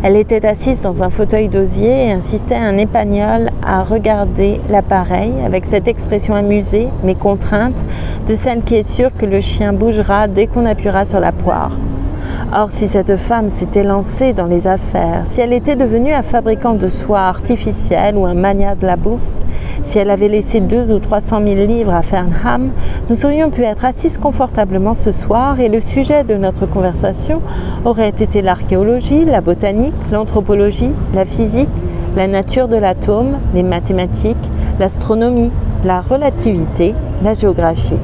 S1: Elle était assise dans un fauteuil d'osier et incitait un épagnol à regarder l'appareil avec cette expression amusée mais contrainte de celle qui est sûre que le chien bougera dès qu'on appuiera sur la poire. Or, si cette femme s'était lancée dans les affaires, si elle était devenue un fabricant de soie artificielle ou un magnat de la bourse, si elle avait laissé 200 ou 300 000 livres à Farnham, nous aurions pu être assises confortablement ce soir et le sujet de notre conversation aurait été l'archéologie, la botanique, l'anthropologie, la physique, la nature de l'atome, les mathématiques, l'astronomie, la relativité, la géographie.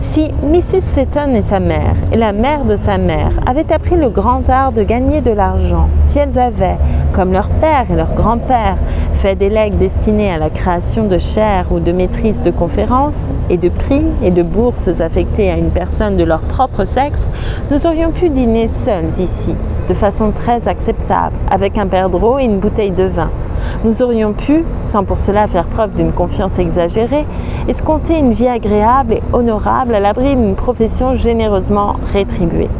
S1: Si Mrs. Seton et sa mère, et la mère de sa mère, avaient appris le grand art de gagner de l'argent, si elles avaient, comme leur père et leur grand-père, fait des legs destinés à la création de chaires ou de maîtrises de conférences, et de prix et de bourses affectées à une personne de leur propre sexe, nous aurions pu dîner seuls ici, de façon très acceptable, avec un perdreau et une bouteille de vin. Nous aurions pu, sans pour cela faire preuve d'une confiance exagérée, escompter une vie agréable et honorable à l'abri d'une profession généreusement rétribuée.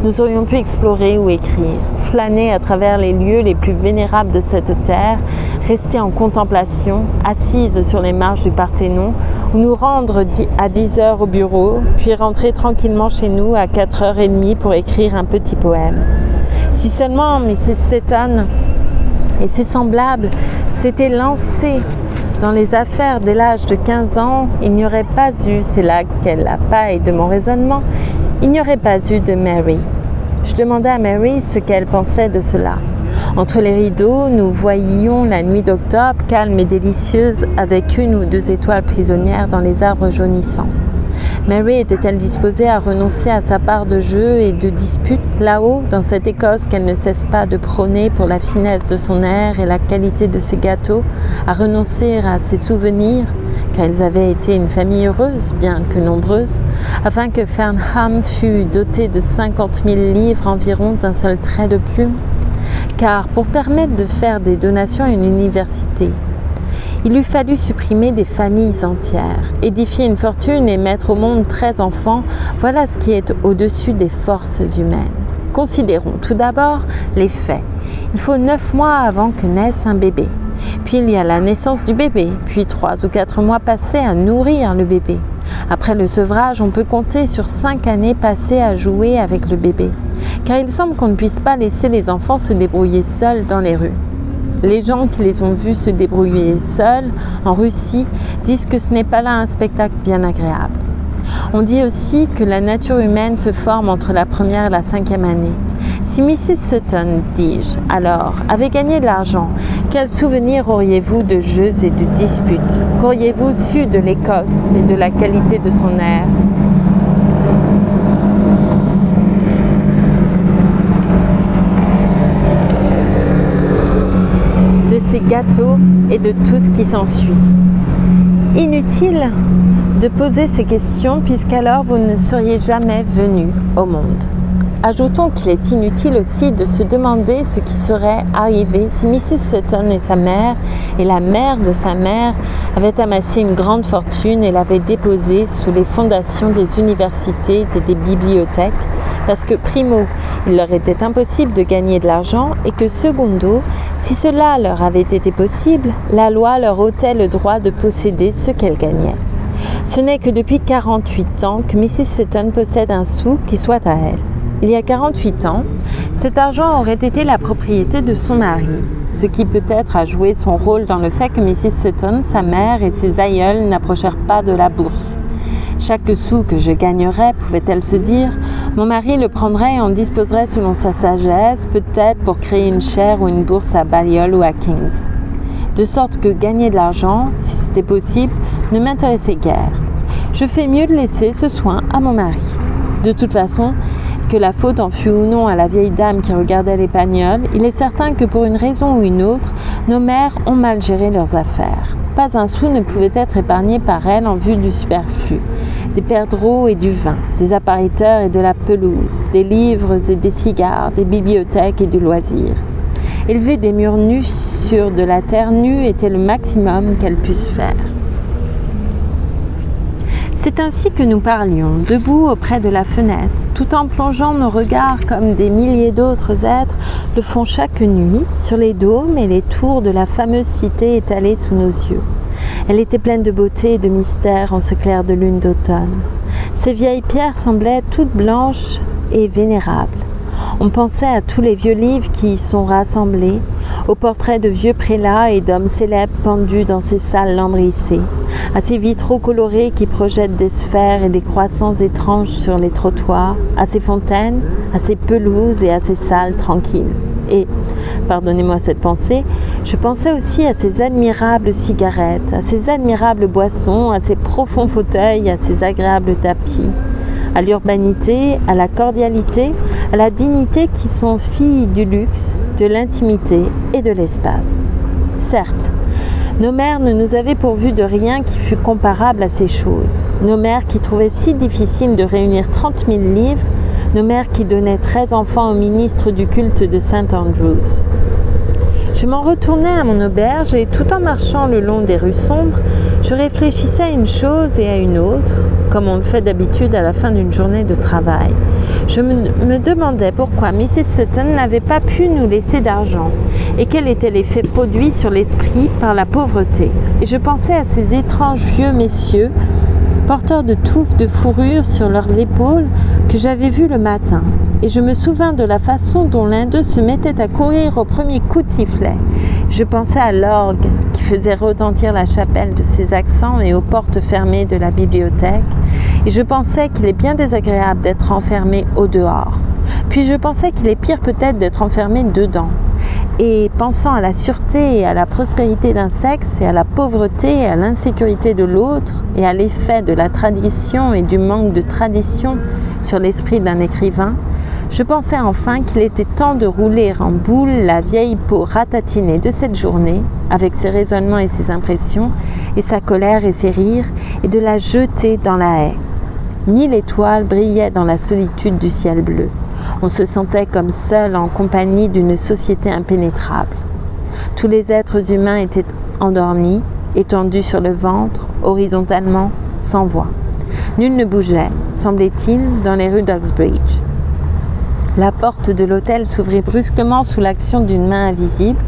S1: Nous aurions pu explorer ou écrire, flâner à travers les lieux les plus vénérables de cette terre, rester en contemplation, assises sur les marches du Parthénon, ou nous rendre à 10 heures au bureau, puis rentrer tranquillement chez nous à 4h30 pour écrire un petit poème. Si seulement Mrs. Seton et ses semblables s'étaient lancés dans les affaires dès l'âge de 15 ans, il n'y aurait pas eu, c'est là qu'est la paille de mon raisonnement, il n'y aurait pas eu de Mary. Je demandai à Mary ce qu'elle pensait de cela. Entre les rideaux, nous voyions la nuit d'octobre, calme et délicieuse, avec 1 ou 2 étoiles prisonnières dans les arbres jaunissants. Mary était-elle disposée à renoncer à sa part de jeu et de dispute là-haut, dans cette Écosse qu'elle ne cesse pas de prôner pour la finesse de son air et la qualité de ses gâteaux, à renoncer à ses souvenirs, car ils avaient été une famille heureuse, bien que nombreuse, afin que Farnham fût doté de 50 000 livres environ d'un seul trait de plume? Car pour permettre de faire des donations à une université, il eût fallu supprimer des familles entières, édifier une fortune et mettre au monde 13 enfants, voilà ce qui est au-dessus des forces humaines. Considérons tout d'abord les faits. Il faut 9 mois avant que naisse un bébé. Puis il y a la naissance du bébé, puis 3 ou 4 mois passés à nourrir le bébé. Après le sevrage, on peut compter sur 5 années passées à jouer avec le bébé, car il semble qu'on ne puisse pas laisser les enfants se débrouiller seuls dans les rues. Les gens qui les ont vus se débrouiller seuls en Russie disent que ce n'est pas là un spectacle bien agréable. On dit aussi que la nature humaine se forme entre la première et la 5e année. Si Mrs. Seton, dis-je, alors, avait gagné de l'argent, quel souvenir auriez-vous de jeux et de disputes? Qu'auriez-vous su de l'Écosse et de la qualité de son air? De ses gâteaux et de tout ce qui s'ensuit. Inutile de poser ces questions puisqu'alors vous ne seriez jamais venu au monde. Ajoutons qu'il est inutile aussi de se demander ce qui serait arrivé si Mrs. Seton et sa mère et la mère de sa mère avaient amassé une grande fortune et l'avaient déposée sous les fondations des universités et des bibliothèques, parce que primo, il leur était impossible de gagner de l'argent et que secondo, si cela leur avait été possible, la loi leur ôtait le droit de posséder ce qu'elles gagnaient. Ce n'est que depuis 48 ans que Mrs. Seton possède un sou qui soit à elle. Il y a 48 ans, cet argent aurait été la propriété de son mari, ce qui peut-être a joué son rôle dans le fait que Mrs. Seton, sa mère et ses aïeuls n'approchèrent pas de la bourse. Chaque sou que je gagnerais, pouvait-elle se dire, mon mari le prendrait et en disposerait selon sa sagesse, peut-être pour créer une chaire ou une bourse à Balliol ou à King's. De sorte que gagner de l'argent, si c'était possible, ne m'intéressait guère. Je fais mieux de laisser ce soin à mon mari. De toute façon, que la faute en fût ou non à la vieille dame qui regardait les pagnoles, il est certain que pour une raison ou une autre, nos mères ont mal géré leurs affaires. Pas un sou ne pouvait être épargné par elles en vue du superflu. Des perdreaux et du vin, des appariteurs et de la pelouse, des livres et des cigares, des bibliothèques et du loisir. Élever des murs nus sur de la terre nue était le maximum qu'elles pussent faire. C'est ainsi que nous parlions, debout auprès de la fenêtre, tout en plongeant nos regards comme des milliers d'autres êtres le font chaque nuit sur les dômes et les tours de la fameuse cité étalée sous nos yeux. Elle était pleine de beauté et de mystère en ce clair de lune d'automne. Ces vieilles pierres semblaient toutes blanches et vénérables. On pensait à tous les vieux livres qui y sont rassemblés, aux portraits de vieux prélats et d'hommes célèbres pendus dans ces salles lambrissées, à ces vitraux colorés qui projettent des sphères et des croissants étranges sur les trottoirs, à ces fontaines, à ces pelouses et à ces salles tranquilles. Et, pardonnez-moi cette pensée, je pensais aussi à ces admirables cigarettes, à ces admirables boissons, à ces profonds fauteuils, à ces agréables tapis, à l'urbanité, à la cordialité, à la dignité qui sont filles du luxe, de l'intimité et de l'espace. Certes, nos mères ne nous avaient pourvu de rien qui fût comparable à ces choses. Nos mères qui trouvaient si difficile de réunir 30 000 livres, nos mères qui donnaient 13 enfants au ministre du culte de St. Andrews. Je m'en retournais à mon auberge et tout en marchant le long des rues sombres, je réfléchissais à une chose et à une autre, comme on le fait d'habitude à la fin d'une journée de travail. Je me demandais pourquoi Mrs. Sutton n'avait pas pu nous laisser d'argent et quel était l'effet produit sur l'esprit par la pauvreté. Et je pensais à ces étranges vieux messieurs, porteurs de touffes de fourrure sur leurs épaules, que j'avais vus le matin. Et je me souvins de la façon dont l'un d'eux se mettait à courir au premier coup de sifflet. Je pensais à l'orgue qui faisait retentir la chapelle de ses accents et aux portes fermées de la bibliothèque. Et je pensais qu'il est bien désagréable d'être enfermé au dehors. Puis je pensais qu'il est pire peut-être d'être enfermé dedans. Et pensant à la sûreté et à la prospérité d'un sexe, et à la pauvreté et à l'insécurité de l'autre, et à l'effet de la tradition et du manque de tradition sur l'esprit d'un écrivain, je pensais enfin qu'il était temps de rouler en boule la vieille peau ratatinée de cette journée, avec ses raisonnements et ses impressions, et sa colère et ses rires, et de la jeter dans la haie. 1000 étoiles brillaient dans la solitude du ciel bleu. On se sentait comme seul en compagnie d'une société impénétrable. Tous les êtres humains étaient endormis, étendus sur le ventre, horizontalement, sans voix. Nul ne bougeait, semblait-il, dans les rues d'Uxbridge. La porte de l'hôtel s'ouvrit brusquement sous l'action d'une main invisible.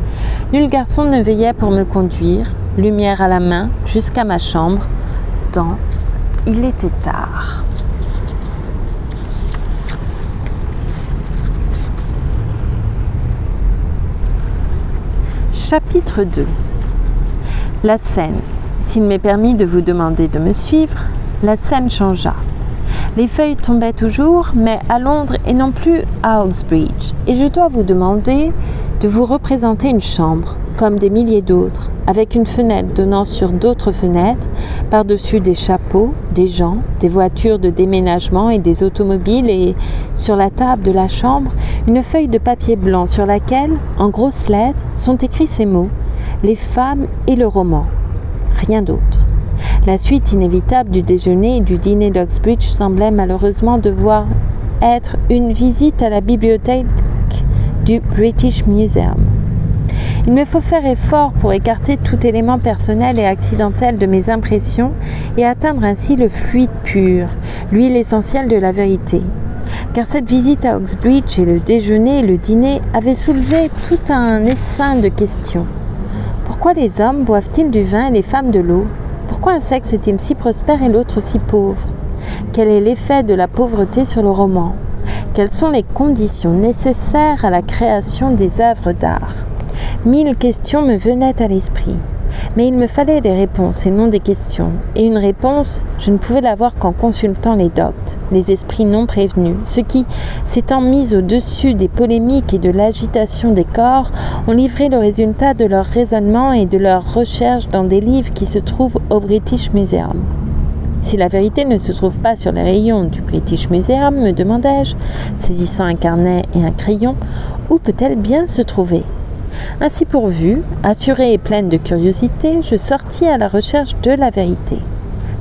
S1: Nul garçon ne veillait pour me conduire, lumière à la main, jusqu'à ma chambre, tant il était tard. Chapitre 2. La scène. S'il m'est permis de vous demander de me suivre, la scène changea. Les feuilles tombaient toujours, mais à Londres et non plus à Uxbridge. Et je dois vous demander de vous représenter une chambre, comme des milliers d'autres, avec une fenêtre donnant sur d'autres fenêtres, par-dessus des chapeaux, des gens, des voitures de déménagement et des automobiles, et sur la table de la chambre, une feuille de papier blanc sur laquelle, en grosses lettres, sont écrits ces mots « Les femmes et le roman ». Rien d'autre. La suite inévitable du déjeuner et du dîner d'Uxbridge semblait malheureusement devoir être une visite à la bibliothèque du British Museum. Il me faut faire effort pour écarter tout élément personnel et accidentel de mes impressions et atteindre ainsi le fluide pur, l'huile essentielle de la vérité. Car cette visite à Uxbridge et le déjeuner et le dîner avaient soulevé tout un essaim de questions. Pourquoi les hommes boivent-ils du vin et les femmes de l'eau ? Pourquoi un sexe est-il si prospère et l'autre si pauvre ? Quel est l'effet de la pauvreté sur le roman ? Quelles sont les conditions nécessaires à la création des œuvres d'art ? 1000 questions me venaient à l'esprit. Mais il me fallait des réponses et non des questions. Et une réponse, je ne pouvais l'avoir qu'en consultant les doctes, les esprits non prévenus, ceux qui, s'étant mis au-dessus des polémiques et de l'agitation des corps, ont livré le résultat de leur raisonnement et de leurs recherches dans des livres qui se trouvent au British Museum. Si la vérité ne se trouve pas sur les rayons du British Museum, me demandai-je, saisissant un carnet et un crayon, où peut-elle bien se trouver ? Ainsi pourvue, assurée et pleine de curiosité, je sortis à la recherche de la vérité.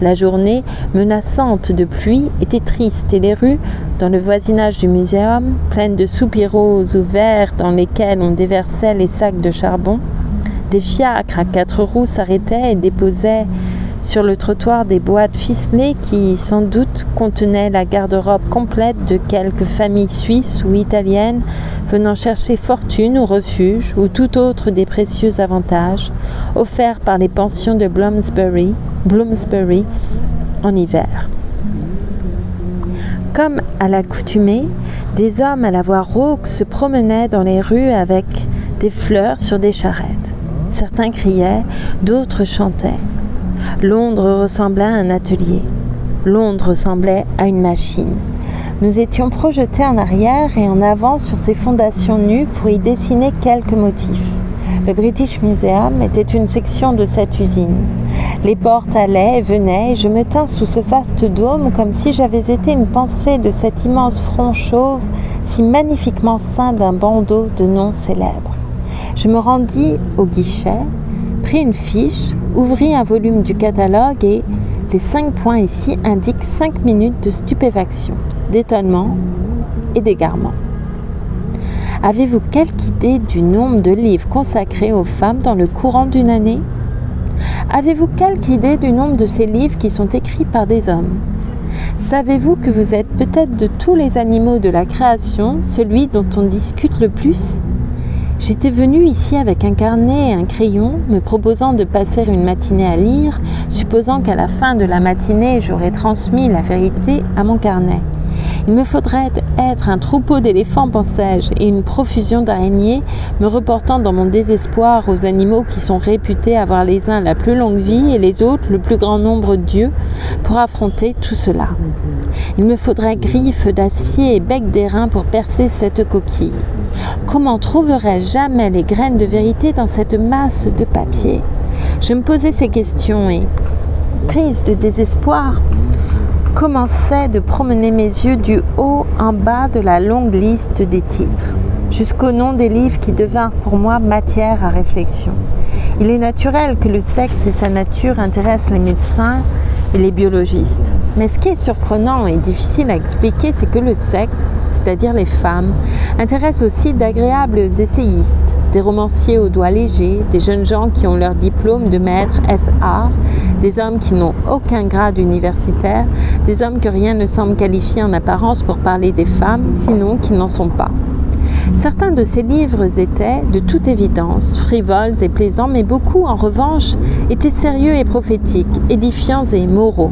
S1: La journée, menaçante de pluie, était triste et les rues, dans le voisinage du muséum, pleines de soupiraux ouverts dans lesquels on déversait les sacs de charbon. Des fiacres à 4 roues s'arrêtaient et déposaient sur le trottoir des boîtes ficelées qui, sans doute, contenaient la garde-robe complète de quelques familles suisses ou italiennes venant chercher fortune ou refuge ou tout autre des précieux avantages offerts par les pensions de Bloomsbury en hiver. Comme à l'accoutumée, des hommes à la voix rauque se promenaient dans les rues avec des fleurs sur des charrettes. Certains criaient, d'autres chantaient. Londres ressemblait à un atelier. Londres ressemblait à une machine. Nous étions projetés en arrière et en avant sur ces fondations nues pour y dessiner quelques motifs. Le British Museum était une section de cette usine. Les portes allaient et venaient et je me tins sous ce vaste dôme comme si j'avais été une pensée de cet immense front chauve si magnifiquement ceint d'un bandeau de noms célèbres. Je me rendis au guichet, pris une fiche, ouvris un volume du catalogue et les 5 points ici indiquent 5 minutes de stupéfaction, d'étonnement et d'égarement. Avez-vous quelque idée du nombre de livres consacrés aux femmes dans le courant d'une année? Avez-vous quelque idée du nombre de ces livres qui sont écrits par des hommes? Savez-vous que vous êtes peut-être de tous les animaux de la création, celui dont on discute le plus? J'étais venue ici avec un carnet et un crayon, me proposant de passer une matinée à lire, supposant qu'à la fin de la matinée, j'aurais transmis la vérité à mon carnet. Il me faudrait être un troupeau d'éléphants, pensais-je, et une profusion d'araignées, me reportant dans mon désespoir aux animaux qui sont réputés avoir les uns la plus longue vie et les autres le plus grand nombre d'yeux, pour affronter tout cela. Il me faudrait griffes d'acier et bec d'airain pour percer cette coquille. Comment trouverais-je jamais les graines de vérité dans cette masse de papier? Je me posais ces questions et, prise de désespoir, commençais de promener mes yeux du haut en bas de la longue liste des titres, jusqu'au nom des livres qui devinrent pour moi matière à réflexion. Il est naturel que le sexe et sa nature intéressent les médecins et les biologistes. Mais ce qui est surprenant et difficile à expliquer, c'est que le sexe, c'est-à-dire les femmes, intéresse aussi d'agréables essayistes, des romanciers aux doigts légers, des jeunes gens qui ont leur diplôme de maître S.A., des hommes qui n'ont aucun grade universitaire, des hommes que rien ne semble qualifier en apparence pour parler des femmes, sinon qu'ils n'en sont pas. Certains de ces livres étaient, de toute évidence, frivoles et plaisants, mais beaucoup, en revanche, étaient sérieux et prophétiques, édifiants et moraux.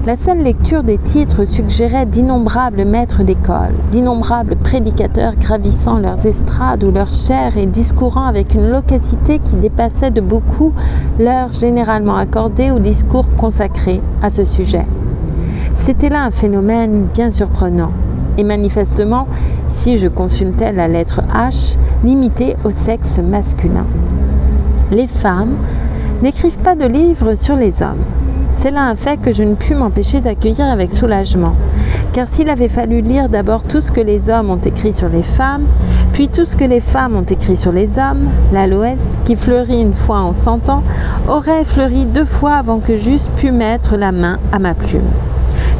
S1: La seule lecture des titres suggérait d'innombrables maîtres d'école, d'innombrables prédicateurs gravissant leurs estrades ou leurs chaires et discourant avec une loquacité qui dépassait de beaucoup l'heure généralement accordée aux discours consacrés à ce sujet. C'était là un phénomène bien surprenant. Et manifestement, si je consultais la lettre H, limité au sexe masculin. Les femmes n'écrivent pas de livres sur les hommes. C'est là un fait que je ne pus m'empêcher d'accueillir avec soulagement, car s'il avait fallu lire d'abord tout ce que les hommes ont écrit sur les femmes, puis tout ce que les femmes ont écrit sur les hommes, l'aloès, qui fleurit une fois en 100 ans, aurait fleuri 2 fois avant que j'eusse pu mettre la main à ma plume.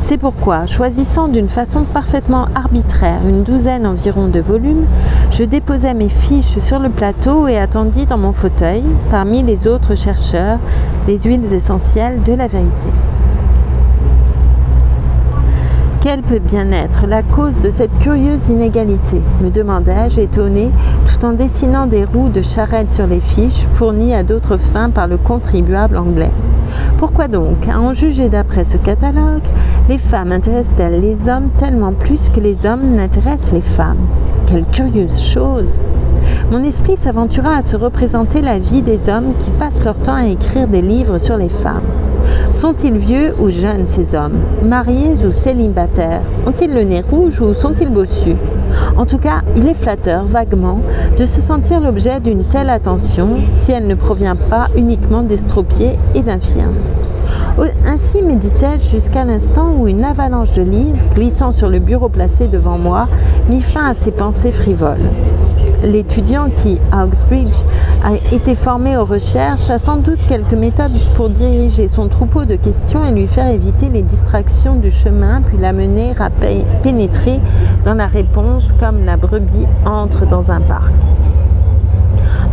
S1: C'est pourquoi, choisissant d'une façon parfaitement arbitraire une douzaine environ de volumes, je déposai mes fiches sur le plateau et attendis dans mon fauteuil, parmi les autres chercheurs, les huiles essentielles de la vérité. Quelle peut bien être la cause de cette curieuse inégalité, me demandai-je, étonné, tout en dessinant des roues de charrette sur les fiches fournies à d'autres fins par le contribuable anglais. Pourquoi donc, à en juger d'après ce catalogue, les femmes intéressent-elles les hommes tellement plus que les hommes n'intéressent les femmes? Quelle curieuse chose! Mon esprit s'aventura à se représenter la vie des hommes qui passent leur temps à écrire des livres sur les femmes. Sont-ils vieux ou jeunes ces hommes? Mariés ou célibataires? Ont-ils le nez rouge ou sont-ils bossus? En tout cas, il est flatteur, vaguement, de se sentir l'objet d'une telle attention si elle ne provient pas uniquement d'estropiés et d'infirmes. Ainsi méditais-je jusqu'à l'instant où une avalanche de livres, glissant sur le bureau placé devant moi, mit fin à ces pensées frivoles. L'étudiant qui, à Oxbridge, a été formé aux recherches a sans doute quelques méthodes pour diriger son troupeau de questions et lui faire éviter les distractions du chemin, puis l'amener à pénétrer dans la réponse comme la brebis entre dans un parc.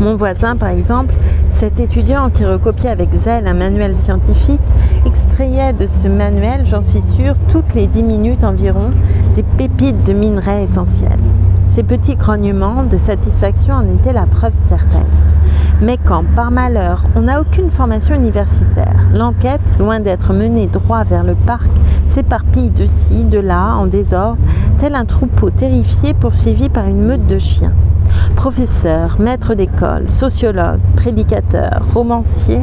S1: Mon voisin, par exemple, cet étudiant qui recopiait avec zèle un manuel scientifique, extrayait de ce manuel, j'en suis sûre, toutes les 10 minutes environ, des pépites de minerais essentiels. Ces petits grognements de satisfaction en étaient la preuve certaine. Mais quand, par malheur, on n'a aucune formation universitaire, l'enquête, loin d'être menée droit vers le parc, s'éparpille de ci, de là, en désordre, tel un troupeau terrifié poursuivi par une meute de chiens. Professeurs, maîtres d'école, sociologues, prédicateurs, romanciers,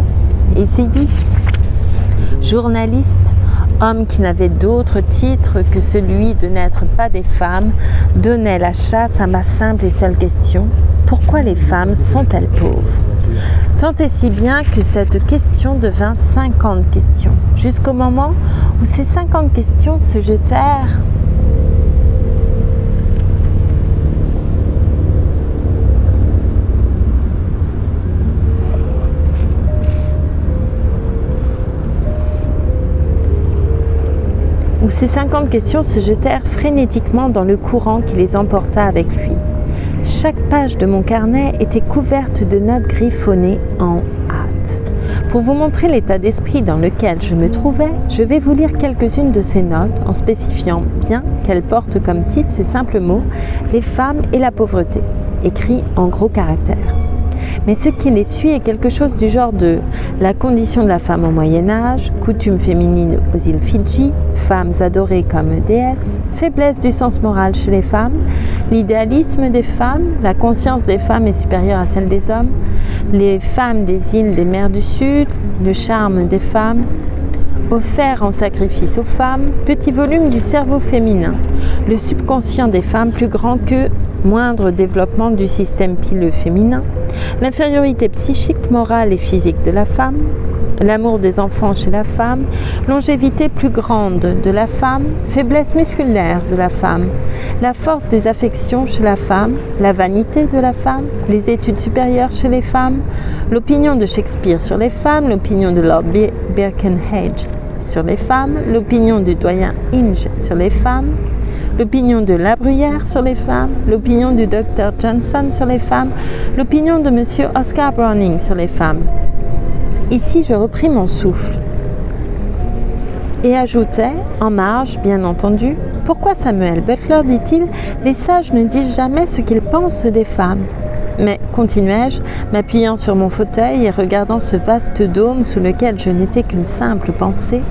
S1: essayistes, journalistes, Hommes qui n'avaient d'autre titre que celui de n'être pas des femmes donnaient la chasse à ma simple et seule question: pourquoi les femmes sont-elles pauvres? Tant et si bien que cette question devint 50 questions, jusqu'au moment où ces 50 questions se jetèrent frénétiquement dans le courant qui les emporta avec lui. Chaque page de mon carnet était couverte de notes griffonnées en hâte. Pour vous montrer l'état d'esprit dans lequel je me trouvais, je vais vous lire quelques-unes de ces notes en spécifiant bien qu'elles portent comme titre ces simples mots « Les femmes et la pauvreté », écrits en gros caractères. Mais ce qui les suit est quelque chose du genre de la condition de la femme au Moyen-Âge, coutumes féminines aux îles Fidji, femmes adorées comme déesses, faiblesse du sens moral chez les femmes, l'idéalisme des femmes, la conscience des femmes est supérieure à celle des hommes, les femmes des îles des mers du Sud, le charme des femmes, offert en sacrifice aux femmes, petit volume du cerveau féminin, le subconscient des femmes plus grand que moindre développement du système pileux féminin, l'infériorité psychique, morale et physique de la femme, l'amour des enfants chez la femme, longévité plus grande de la femme, faiblesse musculaire de la femme, la force des affections chez la femme, la vanité de la femme, les études supérieures chez les femmes, l'opinion de Shakespeare sur les femmes, l'opinion de Lord Birkenhead sur les femmes, l'opinion du doyen Inge sur les femmes, l'opinion de La Bruyère sur les femmes, l'opinion du Dr Johnson sur les femmes, l'opinion de M. Oscar Browning sur les femmes. Ici, je repris mon souffle et ajoutais, en marge, bien entendu, « Pourquoi Samuel Butler, dit-il, les sages ne disent jamais ce qu'ils pensent des femmes ?» Mais, continuai-je, m'appuyant sur mon fauteuil et regardant ce vaste dôme sous lequel je n'étais qu'une simple pensée,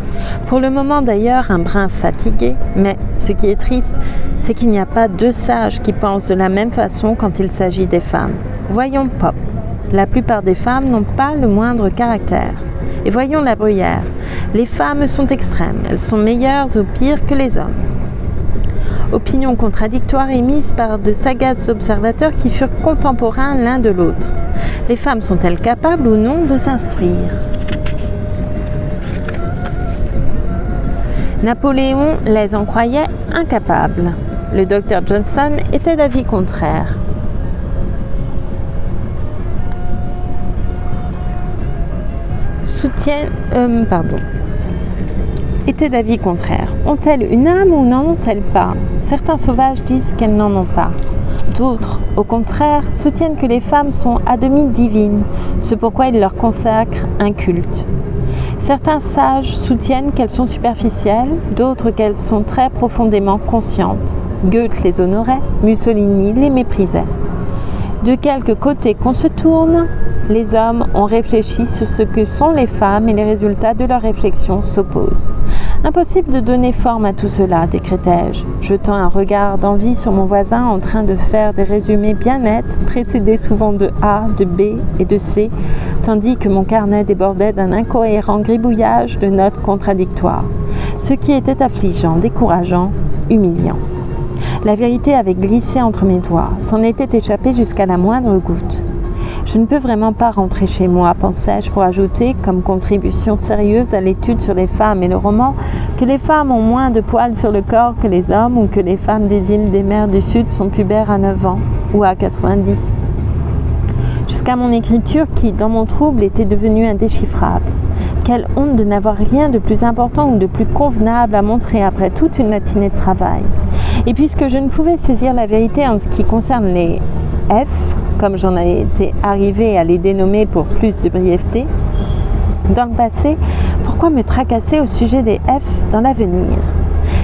S1: pour le moment d'ailleurs un brin fatigué, mais ce qui est triste, c'est qu'il n'y a pas deux sages qui pensent de la même façon quand il s'agit des femmes. Voyons Pope. La plupart des femmes n'ont pas le moindre caractère. Et voyons La Bruyère. Les femmes sont extrêmes, elles sont meilleures ou pires que les hommes. Opinion contradictoire émise par de sagaces observateurs qui furent contemporains l'un de l'autre. Les femmes sont-elles capables ou non de s'instruire? Napoléon les en croyait incapables. Le docteur Johnson était d'avis contraire. Était d'avis contraire. Ont-elles une âme ou n'en ont-elles pas? Certains sauvages disent qu'elles n'en ont pas. D'autres, au contraire, soutiennent que les femmes sont à demi divines, ce pourquoi ils leur consacrent un culte. Certains sages soutiennent qu'elles sont superficielles, d'autres qu'elles sont très profondément conscientes. Goethe les honorait, Mussolini les méprisait. De quelque côté qu'on se tourne, les hommes ont réfléchi sur ce que sont les femmes et les résultats de leurs réflexions s'opposent. Impossible de donner forme à tout cela, décrétai-je, jetant un regard d'envie sur mon voisin en train de faire des résumés bien nets, précédés souvent de A, de B et de C, tandis que mon carnet débordait d'un incohérent gribouillage de notes contradictoires, ce qui était affligeant, décourageant, humiliant. La vérité avait glissé entre mes doigts, s'en était échappée jusqu'à la moindre goutte. Je ne peux vraiment pas rentrer chez moi, pensais-je, pour ajouter, comme contribution sérieuse à l'étude sur les femmes et le roman, que les femmes ont moins de poils sur le corps que les hommes ou que les femmes des îles des mers du Sud sont pubères à 9 ans ou à 90. Jusqu'à mon écriture qui, dans mon trouble, était devenue indéchiffrable. Quelle honte de n'avoir rien de plus important ou de plus convenable à montrer après toute une matinée de travail. Et puisque je ne pouvais saisir la vérité en ce qui concerne les F, comme j'en ai été arrivée à les dénommer pour plus de brièveté, dans le passé, pourquoi me tracasser au sujet des F dans l'avenir?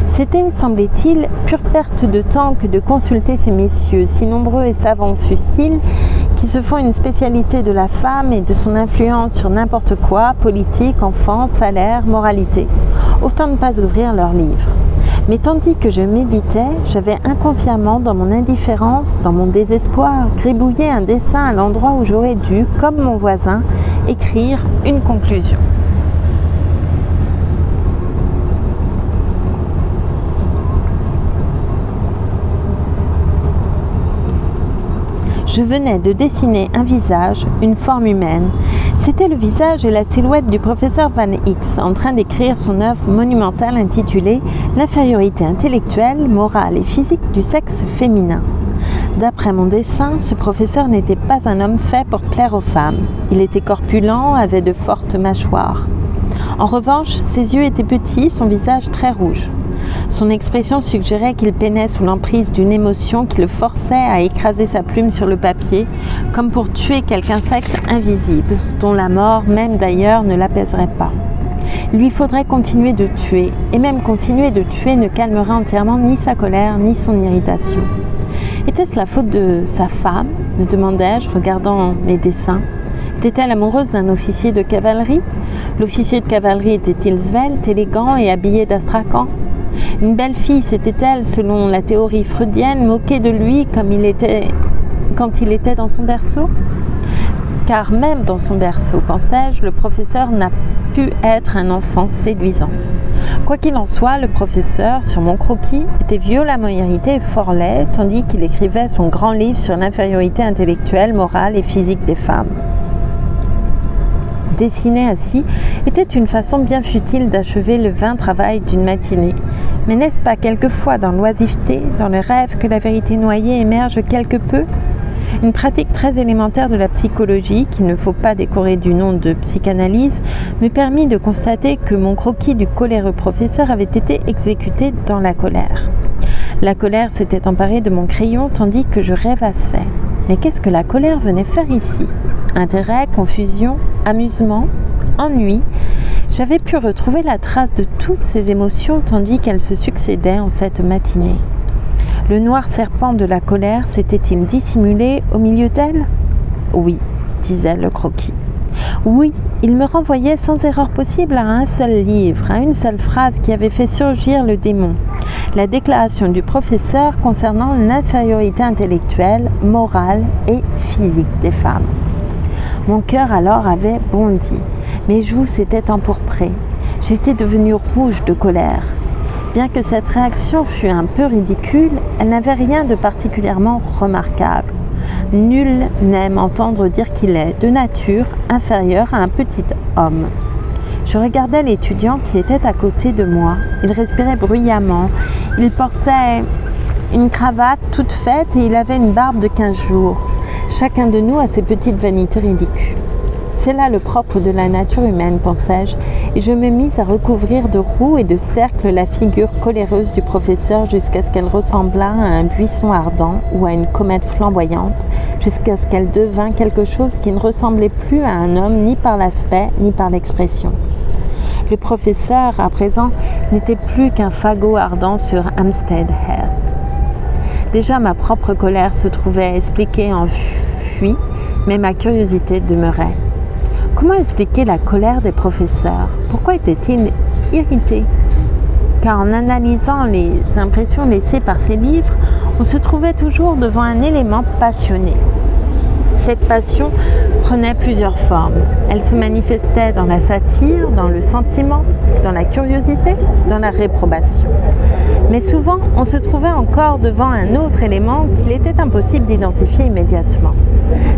S1: C'était, semblait-il, pure perte de temps que de consulter ces messieurs, si nombreux et savants fussent-ils, qui se font une spécialité de la femme et de son influence sur n'importe quoi, politique, enfants, salaire, moralité. Autant ne pas ouvrir leurs livres. Mais tandis que je méditais, j'avais inconsciemment, dans mon indifférence, dans mon désespoir, gribouillé un dessin à l'endroit où j'aurais dû, comme mon voisin, écrire une conclusion. Je venais de dessiner un visage, une forme humaine. C'était le visage et la silhouette du professeur Van X en train d'écrire son œuvre monumentale intitulée « L'infériorité intellectuelle, morale et physique du sexe féminin ». D'après mon dessin, ce professeur n'était pas un homme fait pour plaire aux femmes. Il était corpulent, avait de fortes mâchoires. En revanche, ses yeux étaient petits, son visage très rouge. Son expression suggérait qu'il peinait sous l'emprise d'une émotion qui le forçait à écraser sa plume sur le papier, comme pour tuer quelque insecte invisible, dont la mort, même d'ailleurs, ne l'apaiserait pas. Il lui faudrait continuer de tuer, et même continuer de tuer ne calmerait entièrement ni sa colère, ni son irritation. Était-ce la faute de sa femme, me demandai-je, regardant mes dessins. Était-elle amoureuse d'un officier de cavalerie? L'officier de cavalerie était-il svelte, élégant et habillé d'astrakhan? Une belle fille s'était-elle, selon la théorie freudienne, moquée de lui comme quand il était dans son berceau? Car même dans son berceau, pensais-je, le professeur n'a pu être un enfant séduisant. Quoi qu'il en soit, le professeur, sur mon croquis, était violemment irrité et fort laid, tandis qu'il écrivait son grand livre sur l'infériorité intellectuelle, morale et physique des femmes. Dessiner ainsi était une façon bien futile d'achever le vain travail d'une matinée. Mais n'est-ce pas quelquefois dans l'oisiveté, dans le rêve, que la vérité noyée émerge quelque peu? Une pratique très élémentaire de la psychologie, qu'il ne faut pas décorer du nom de psychanalyse, me permit de constater que mon croquis du coléreux professeur avait été exécuté dans la colère. La colère s'était emparée de mon crayon tandis que je rêvassais. Mais qu'est-ce que la colère venait faire ici? Intérêt, confusion, amusement, ennui. J'avais pu retrouver la trace de toutes ces émotions tandis qu'elles se succédaient en cette matinée. Le noir serpent de la colère s'était-il dissimulé au milieu d'elle? Oui, disait le croquis. Oui, il me renvoyait sans erreur possible à un seul livre, à une seule phrase qui avait fait surgir le démon. La déclaration du professeur concernant l'infériorité intellectuelle, morale et physique des femmes. Mon cœur alors avait bondi. Mes joues s'étaient empourprées. J'étais devenue rouge de colère. Bien que cette réaction fût un peu ridicule, elle n'avait rien de particulièrement remarquable. Nul n'aime entendre dire qu'il est, de nature, inférieur à un petit homme. Je regardais l'étudiant qui était à côté de moi. Il respirait bruyamment. Il portait une cravate toute faite et il avait une barbe de 15 jours. Chacun de nous a ses petites vanités ridicules. C'est là le propre de la nature humaine, pensais-je, et je me mis à recouvrir de roues et de cercles la figure coléreuse du professeur jusqu'à ce qu'elle ressemblât à un buisson ardent ou à une comète flamboyante, jusqu'à ce qu'elle devînt quelque chose qui ne ressemblait plus à un homme ni par l'aspect ni par l'expression. Le professeur, à présent, n'était plus qu'un fagot ardent sur Hampstead Heath. Déjà ma propre colère se trouvait expliquée en fuite, mais ma curiosité demeurait. Comment expliquer la colère des professeurs? Pourquoi étaient-ils irrités? Car en analysant les impressions laissées par ces livres, on se trouvait toujours devant un élément passionné. Cette passion prenait plusieurs formes. Elle se manifestait dans la satire, dans le sentiment, dans la curiosité, dans la réprobation. Mais souvent, on se trouvait encore devant un autre élément qu'il était impossible d'identifier immédiatement.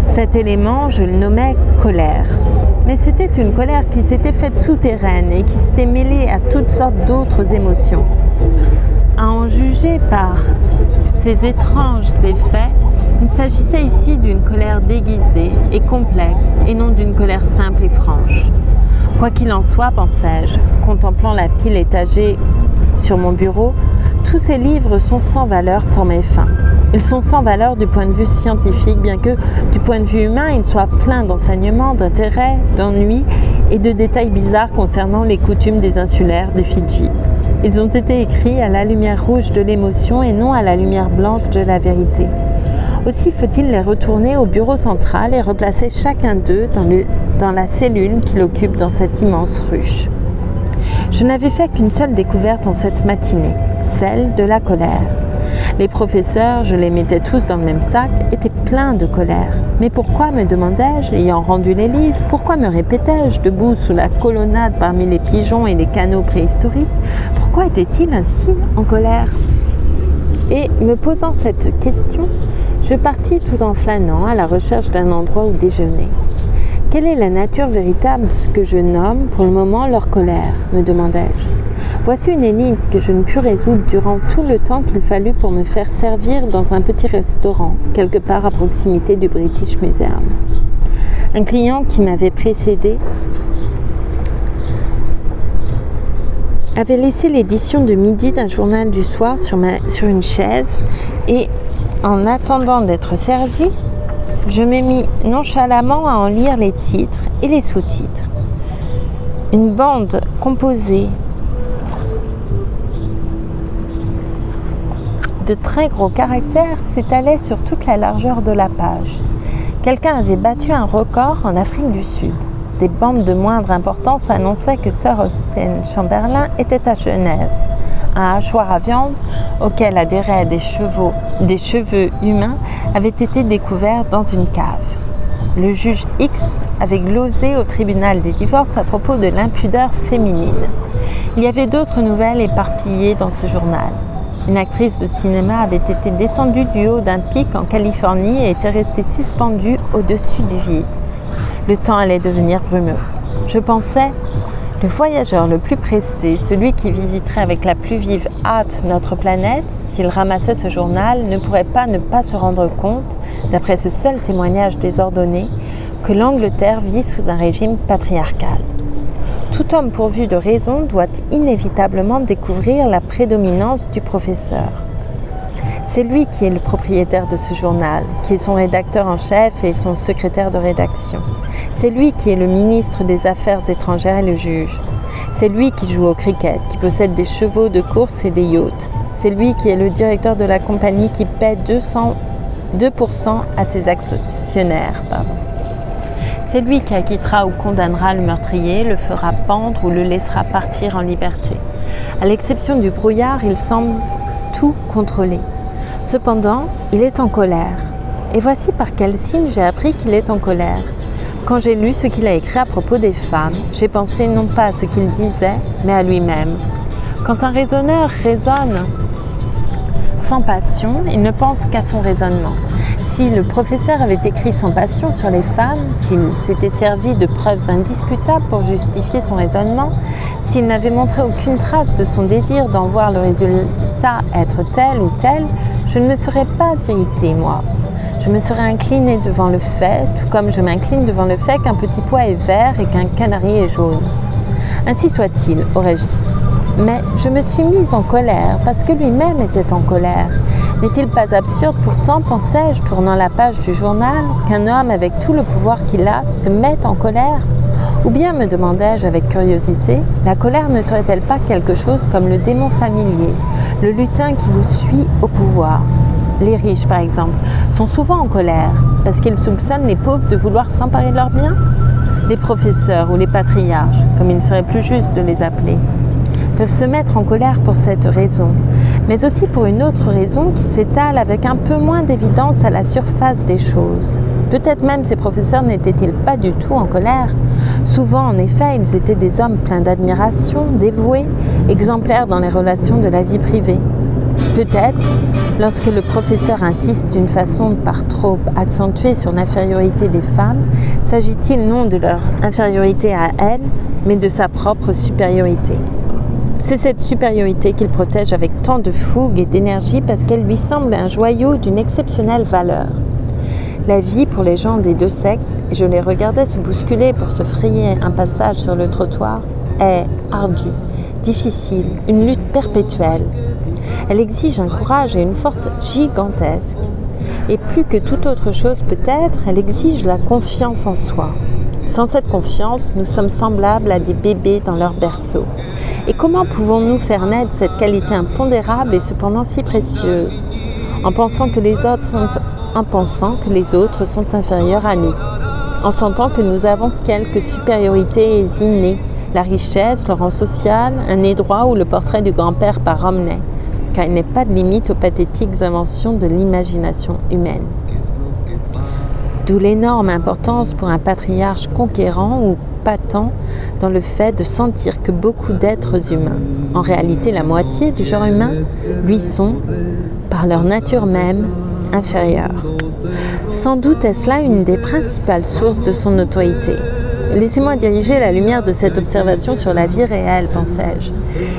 S1: Cet élément, je le nommais colère. Mais c'était une colère qui s'était faite souterraine et qui s'était mêlée à toutes sortes d'autres émotions. À en juger par ces étranges effets, il s'agissait ici d'une colère déguisée et complexe et non d'une colère simple et franche. Quoi qu'il en soit, pensais-je, contemplant la pile étagée sur mon bureau, tous ces livres sont sans valeur pour mes fins. Ils sont sans valeur du point de vue scientifique, bien que du point de vue humain, ils soient pleins d'enseignements, d'intérêts, d'ennuis et de détails bizarres concernant les coutumes des insulaires des Fidji. Ils ont été écrits à la lumière rouge de l'émotion et non à la lumière blanche de la vérité. Aussi faut-il les retourner au bureau central et replacer chacun d'eux dans la cellule qu'il occupe dans cette immense ruche. Je n'avais fait qu'une seule découverte en cette matinée, celle de la colère. Les professeurs, je les mettais tous dans le même sac, étaient pleins de colère. Mais pourquoi, me demandai-je, ayant rendu les livres, pourquoi me répétais-je, debout sous la colonnade parmi les pigeons et les canaux préhistoriques, pourquoi étaient-ils ainsi en colère? Et me posant cette question, je partis tout en flânant à la recherche d'un endroit où déjeuner. Quelle est la nature véritable de ce que je nomme pour le moment leur colère, me demandai-je. Voici une énigme que je ne pus résoudre durant tout le temps qu'il fallut pour me faire servir dans un petit restaurant, quelque part à proximité du British Museum. Un client qui m'avait précédé avait laissé l'édition de midi d'un journal du soir sur une chaise et, en attendant d'être servi, je me mis nonchalamment à en lire les titres et les sous-titres. Une bande composée de très gros caractères s'étalait sur toute la largeur de la page. Quelqu'un avait battu un record en Afrique du Sud. Des bandes de moindre importance annonçaient que Sir Austin Chamberlain était à Genève. Un hachoir à viande auquel adhéraient des cheveux humains avait été découvert dans une cave. Le juge X avait glosé au tribunal des divorces à propos de l'impudeur féminine. Il y avait d'autres nouvelles éparpillées dans ce journal. Une actrice de cinéma avait été descendue du haut d'un pic en Californie et était restée suspendue au-dessus du vide. Le temps allait devenir brumeux. Je pensais, le voyageur le plus pressé, celui qui visiterait avec la plus vive hâte notre planète, s'il ramassait ce journal, ne pourrait pas ne pas se rendre compte, d'après ce seul témoignage désordonné, que l'Angleterre vit sous un régime patriarcal. Tout homme pourvu de raison doit inévitablement découvrir la prédominance du professeur. C'est lui qui est le propriétaire de ce journal, qui est son rédacteur en chef et son secrétaire de rédaction. C'est lui qui est le ministre des Affaires étrangères et le juge. C'est lui qui joue au cricket, qui possède des chevaux de course et des yachts. C'est lui qui est le directeur de la compagnie qui paie 2% à ses actionnaires. C'est lui qui acquittera ou condamnera le meurtrier, le fera pendre ou le laissera partir en liberté. À l'exception du brouillard, il semble tout contrôler. Cependant, il est en colère. Et voici par quel signe j'ai appris qu'il est en colère. Quand j'ai lu ce qu'il a écrit à propos des femmes, j'ai pensé non pas à ce qu'il disait, mais à lui-même. Quand un raisonneur raisonne sans passion, il ne pense qu'à son raisonnement. Si le professeur avait écrit sans passion sur les femmes, s'il s'était servi de preuves indiscutables pour justifier son raisonnement, s'il n'avait montré aucune trace de son désir d'en voir le résultat être tel ou tel, je ne me serais pas irritée, moi. Je me serais inclinée devant le fait, tout comme je m'incline devant le fait qu'un petit pois est vert et qu'un canari est jaune. Ainsi soit-il, aurais-je dit. Mais je me suis mise en colère parce que lui-même était en colère. N'est-il pas absurde pourtant, pensais-je, tournant la page du journal, qu'un homme avec tout le pouvoir qu'il a se mette en colère? Ou bien, me demandai-je avec curiosité, la colère ne serait-elle pas quelque chose comme le démon familier, le lutin qui vous suit au pouvoir? Les riches, par exemple, sont souvent en colère parce qu'ils soupçonnent les pauvres de vouloir s'emparer de leurs biens. Les professeurs ou les patriarches, comme il ne serait plus juste de les appeler, peuvent se mettre en colère pour cette raison, mais aussi pour une autre raison qui s'étale avec un peu moins d'évidence à la surface des choses. Peut-être même ces professeurs n'étaient-ils pas du tout en colère. Souvent, en effet, ils étaient des hommes pleins d'admiration, dévoués, exemplaires dans les relations de la vie privée. Peut-être, lorsque le professeur insiste d'une façon par trop accentuée sur l'infériorité des femmes, s'agit-il non de leur infériorité à elles, mais de sa propre supériorité. C'est cette supériorité qu'il protège avec tant de fougue et d'énergie parce qu'elle lui semble un joyau d'une exceptionnelle valeur. La vie pour les gens des deux sexes, et je les regardais se bousculer pour se frayer un passage sur le trottoir, est ardue, difficile, une lutte perpétuelle. Elle exige un courage et une force gigantesques. Et plus que toute autre chose peut-être, elle exige la confiance en soi. Sans cette confiance, nous sommes semblables à des bébés dans leur berceau. Et comment pouvons-nous faire naître cette qualité impondérable et cependant si précieuse, en pensant que les autres sont inférieurs à nous, en sentant que nous avons quelques supériorités innées, la richesse, le rang social, un nez droit ou le portrait du grand-père par Romney, car il n'est pas de limite aux pathétiques inventions de l'imagination humaine. D'où l'énorme importance pour un patriarche conquérant ou patent dans le fait de sentir que beaucoup d'êtres humains, en réalité la moitié du genre humain, lui sont, par par leur nature même, inférieure. Sans doute est-ce là une des principales sources de son autorité. Laissez-moi diriger la lumière de cette observation sur la vie réelle, pensais-je.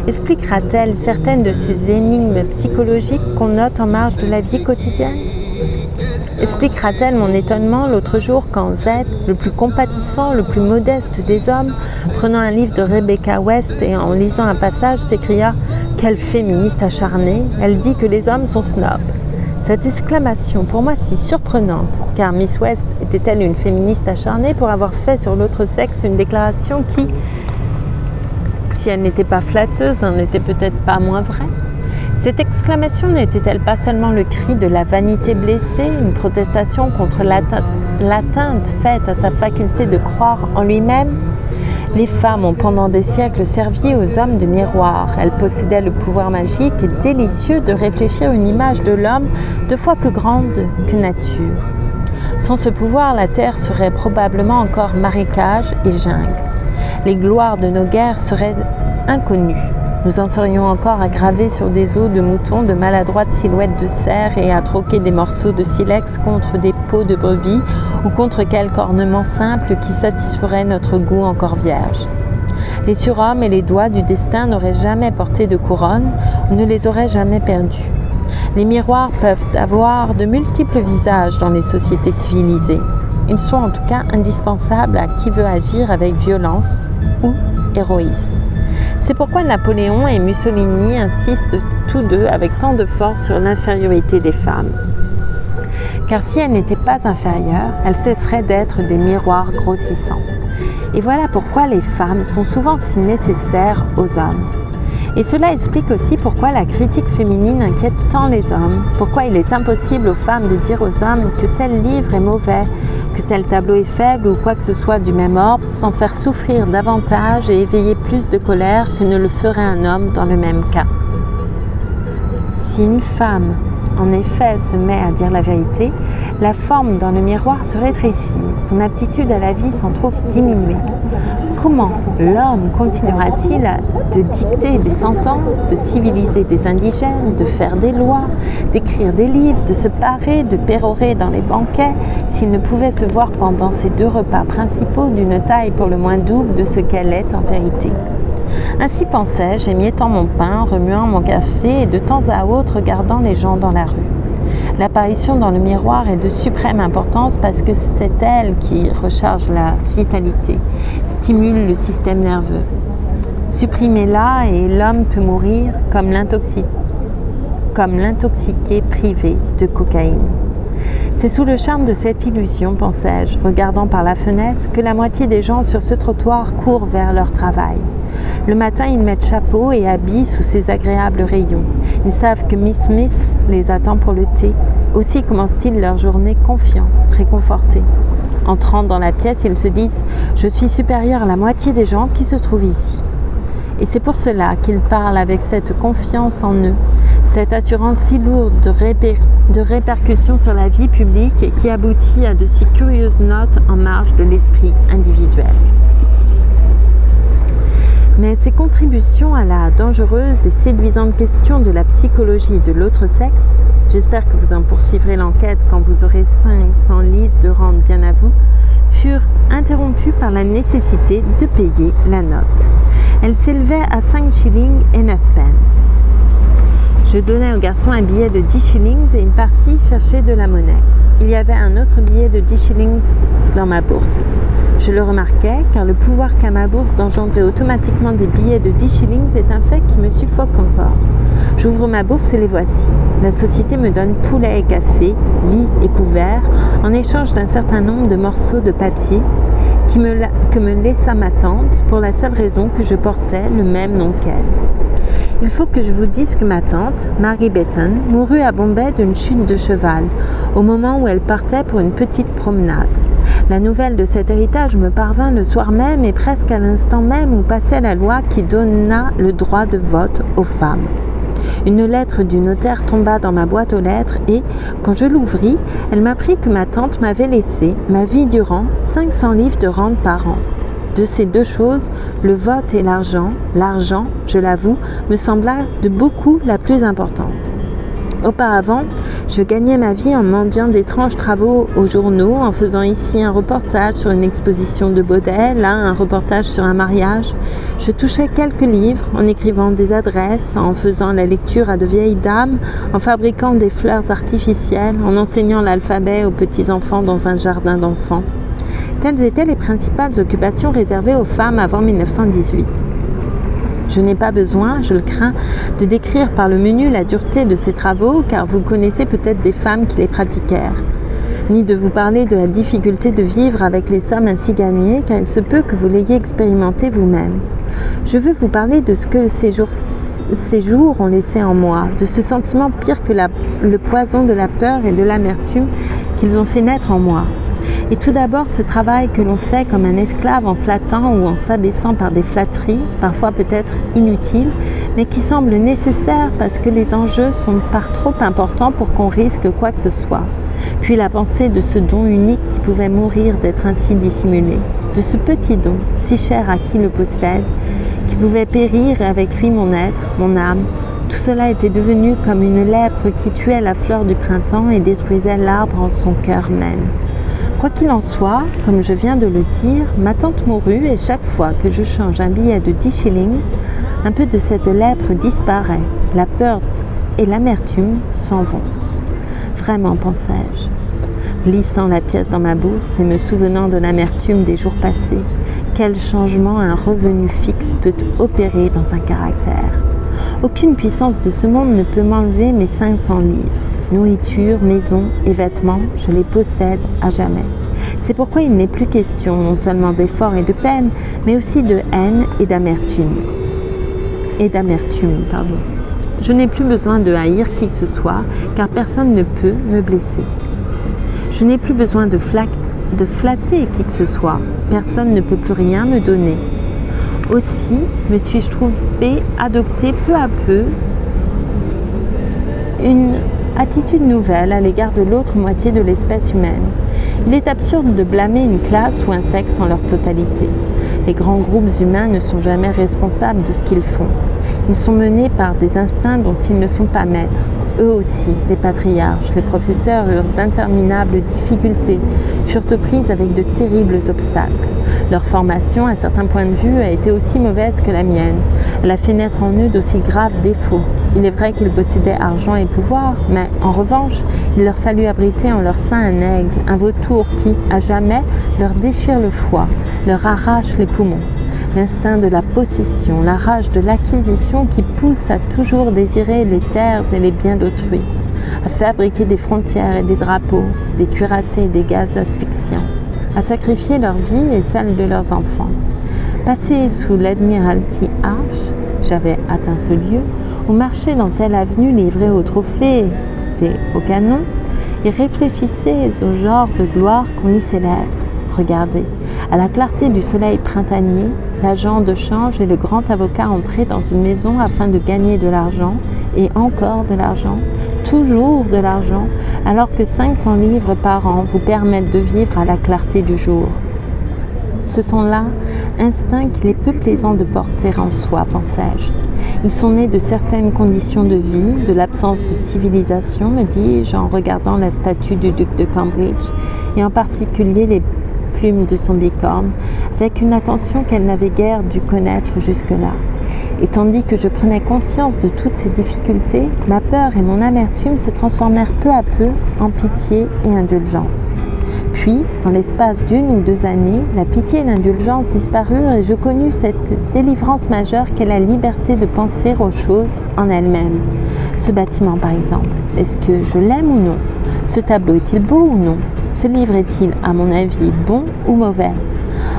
S1: Expliquera-t-elle certaines de ces énigmes psychologiques qu'on note en marge de la vie quotidienne? Expliquera-t-elle mon étonnement l'autre jour quand Z, le plus compatissant, le plus modeste des hommes, prenant un livre de Rebecca West et en lisant un passage, s'écria « Quelle féministe acharnée! Elle dit que les hommes sont snobs !» Cette exclamation, pour moi si surprenante, car Miss West était-elle une féministe acharnée pour avoir fait sur l'autre sexe une déclaration qui, si elle n'était pas flatteuse, n'en était peut-être pas moins vraie? Cette exclamation n'était-elle pas seulement le cri de la vanité blessée, une protestation contre l'atteinte faite à sa faculté de croire en lui-même? Les femmes ont pendant des siècles servi aux hommes de miroir. Elles possédaient le pouvoir magique et délicieux de réfléchir une image de l'homme 2 fois plus grande que nature. Sans ce pouvoir, la terre serait probablement encore marécage et jungle. Les gloires de nos guerres seraient inconnues. Nous en serions encore à graver sur des os de moutons de maladroites silhouettes de cerfs et à troquer des morceaux de silex contre des peaux de brebis ou contre quelque ornement simple qui satisferait notre goût encore vierge. Les surhommes et les doigts du destin n'auraient jamais porté de couronne ou ne les auraient jamais perdus. Les miroirs peuvent avoir de multiples visages dans les sociétés civilisées. Ils sont en tout cas indispensables à qui veut agir avec violence ou héroïsme. C'est pourquoi Napoléon et Mussolini insistent tous deux avec tant de force sur l'infériorité des femmes. Car si elles n'étaient pas inférieures, elles cesseraient d'être des miroirs grossissants. Et voilà pourquoi les femmes sont souvent si nécessaires aux hommes. Et cela explique aussi pourquoi la critique féminine inquiète tant les hommes, pourquoi il est impossible aux femmes de dire aux hommes que tel livre est mauvais, que tel tableau est faible ou quoi que ce soit du même ordre, sans faire souffrir davantage et éveiller plus de colère que ne le ferait un homme dans le même cas. Si une femme, en effet, se met à dire la vérité, la forme dans le miroir se rétrécit, son aptitude à la vie s'en trouve diminuée. Comment l'homme continuera-t-il de dicter des sentences, de civiliser des indigènes, de faire des lois, d'écrire des livres, de se parer, de pérorer dans les banquets, s'il ne pouvait se voir pendant ces 2 repas principaux d'une taille pour le moins double de ce qu'elle est en vérité? Ainsi pensais-je, émiettant mon pain, remuant mon café et de temps à autre regardant les gens dans la rue. L'apparition dans le miroir est de suprême importance parce que c'est elle qui recharge la vitalité, stimule le système nerveux. Supprimez-la et l'homme peut mourir comme l'intoxiqué privé de cocaïne. C'est sous le charme de cette illusion, pensais-je, regardant par la fenêtre, que la moitié des gens sur ce trottoir courent vers leur travail. Le matin, ils mettent chapeau et habits sous ces agréables rayons. Ils savent que Miss Smith les attend pour le thé. Aussi commencent-ils leur journée confiants, réconfortés. Entrant dans la pièce, ils se disent « Je suis supérieur à la moitié des gens qui se trouvent ici ». Et c'est pour cela qu'ils parlent avec cette confiance en eux, cette assurance si lourde de répercussions sur la vie publique et qui aboutit à de si curieuses notes en marge de l'esprit individuel. Mais ces contributions à la dangereuse et séduisante question de la psychologie de l'autre sexe, j'espère que vous en poursuivrez l'enquête quand vous aurez 500 livres de rente bien à vous, furent interrompues par la nécessité de payer la note. Elle s'élevait à 5 shillings et 9 pence. Je donnai au garçon un billet de 10 shillings et une partie cherchait de la monnaie. Il y avait un autre billet de 10 shillings dans ma bourse. Je le remarquais, car le pouvoir qu'a ma bourse d'engendrer automatiquement des billets de 10 shillings est un fait qui me suffoque encore. J'ouvre ma bourse et les voici. La société me donne poulet et café, lit et couvert, en échange d'un certain nombre de morceaux de papier que me laissa ma tante pour la seule raison que je portais le même nom qu'elle. Il faut que je vous dise que ma tante, Mary Betton, mourut à Bombay d'une chute de cheval, au moment où elle partait pour une petite promenade. La nouvelle de cet héritage me parvint le soir même et presque à l'instant même où passait la loi qui donna le droit de vote aux femmes. Une lettre du notaire tomba dans ma boîte aux lettres et, quand je l'ouvris, elle m'apprit que ma tante m'avait laissé, ma vie durant, 500 livres de rente par an. De ces 2 choses, le vote et l'argent, je l'avoue, me sembla de beaucoup la plus importante. Auparavant, je gagnais ma vie en mendiant d'étranges travaux aux journaux, en faisant ici un reportage sur une exposition de Baudel, là un reportage sur un mariage. Je touchais quelques livres en écrivant des adresses, en faisant la lecture à de vieilles dames, en fabriquant des fleurs artificielles, en enseignant l'alphabet aux petits-enfants dans un jardin d'enfants. Telles étaient les principales occupations réservées aux femmes avant 1918. Je n'ai pas besoin, je le crains, de décrire par le menu la dureté de ces travaux, car vous connaissez peut-être des femmes qui les pratiquèrent, ni de vous parler de la difficulté de vivre avec les sommes ainsi gagnées, car il se peut que vous l'ayez expérimenté vous-même. Je veux vous parler de ce que ces jours ont laissé en moi, de ce sentiment pire que le poison de la peur et de l'amertume qu'ils ont fait naître en moi. Et tout d'abord, ce travail que l'on fait comme un esclave en flattant ou en s'abaissant par des flatteries, parfois peut-être inutiles, mais qui semblent nécessaires parce que les enjeux sont par trop importants pour qu'on risque quoi que ce soit. Puis la pensée de ce don unique qui pouvait mourir d'être ainsi dissimulé, de ce petit don, si cher à qui le possède, qui pouvait périr et avec lui mon être, mon âme. Tout cela était devenu comme une lèpre qui tuait la fleur du printemps et détruisait l'arbre en son cœur même. Quoi qu'il en soit, comme je viens de le dire, ma tante mourut et chaque fois que je change un billet de 10 shillings, un peu de cette lèpre disparaît, la peur et l'amertume s'en vont. Vraiment, pensais-je, glissant la pièce dans ma bourse et me souvenant de l'amertume des jours passés, quel changement un revenu fixe peut opérer dans un caractère. Aucune puissance de ce monde ne peut m'enlever mes 500 livres. Nourriture, maison et vêtements, je les possède à jamais. C'est pourquoi il n'est plus question non seulement d'effort et de peine, mais aussi de haine et d'amertume. Je n'ai plus besoin de haïr qui que ce soit, car personne ne peut me blesser. Je n'ai plus besoin de flatter qui que ce soit, personne ne peut plus rien me donner. Aussi me suis-je trouvée adopter peu à peu une attitude nouvelle à l'égard de l'autre moitié de l'espèce humaine. Il est absurde de blâmer une classe ou un sexe en leur totalité. Les grands groupes humains ne sont jamais responsables de ce qu'ils font. Ils sont menés par des instincts dont ils ne sont pas maîtres. Eux aussi, les patriarches, les professeurs eurent d'interminables difficultés, furent aux prises avec de terribles obstacles. Leur formation, à certains points de vue, a été aussi mauvaise que la mienne. Elle a fait naître en eux d'aussi graves défauts. Il est vrai qu'ils possédaient argent et pouvoir, mais en revanche, il leur fallut abriter en leur sein un aigle, un vautour qui, à jamais, leur déchire le foie, leur arrache les poumons. L'instinct de la possession, la rage de l'acquisition qui pousse à toujours désirer les terres et les biens d'autrui, à fabriquer des frontières et des drapeaux, des cuirassés et des gaz asphyxiants, à sacrifier leur vie et celle de leurs enfants. Passé sous l'Admiralty Arch, j'avais atteint ce lieu, où marchait dans telle avenue livrée aux trophées et aux canons, et réfléchissez au genre de gloire qu'on y célèbre. Regardez, à la clarté du soleil printanier, l'agent de change et le grand avocat entraient dans une maison afin de gagner de l'argent, et encore de l'argent, toujours de l'argent, alors que 500 livres par an vous permettent de vivre à la clarté du jour. Ce sont là instincts qu'il est peu plaisant de porter en soi, pensais-je. Ils sont nés de certaines conditions de vie, de l'absence de civilisation, me dis-je en regardant la statue du duc de Cambridge, et en particulier les plumes de son bicorne, avec une attention qu'elle n'avait guère dû connaître jusque-là. Et tandis que je prenais conscience de toutes ces difficultés, ma peur et mon amertume se transformèrent peu à peu en pitié et indulgence. Puis, en l'espace d'1 ou 2 années, la pitié et l'indulgence disparurent et je connus cette délivrance majeure qu'est la liberté de penser aux choses en elles-mêmes. Ce bâtiment, par exemple, est-ce que je l'aime ou non? Ce tableau est-il beau ou non? Ce livre est-il, à mon avis, bon ou mauvais?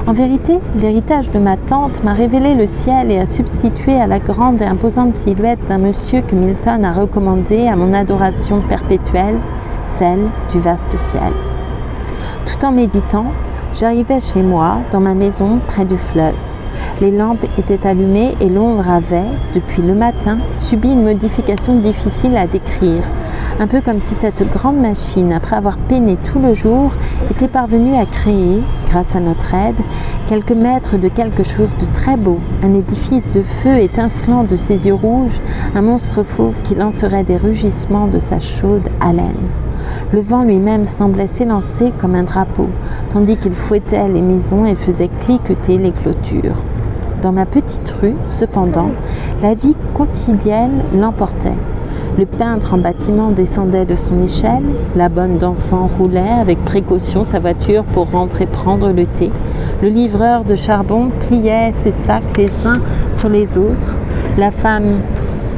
S1: En vérité, l'héritage de ma tante m'a révélé le ciel et a substitué à la grande et imposante silhouette d'un monsieur que Milton a recommandé à mon adoration perpétuelle, celle du vaste ciel. Tout en méditant, j'arrivais chez moi, dans ma maison, près du fleuve. Les lampes étaient allumées et l'ombre avait, depuis le matin, subi une modification difficile à décrire. Un peu comme si cette grande machine, après avoir peiné tout le jour, était parvenue à créer, grâce à notre aide, quelques mètres de quelque chose de très beau, un édifice de feu étincelant de ses yeux rouges, un monstre fauve qui lancerait des rugissements de sa chaude haleine. Le vent lui-même semblait s'élancer comme un drapeau, tandis qu'il fouettait les maisons et faisait cliqueter les clôtures. Dans ma petite rue, cependant, la vie quotidienne l'emportait. Le peintre en bâtiment descendait de son échelle, la bonne d'enfant roulait avec précaution sa voiture pour rentrer prendre le thé, le livreur de charbon pliait ses sacs les uns sur les autres, la femme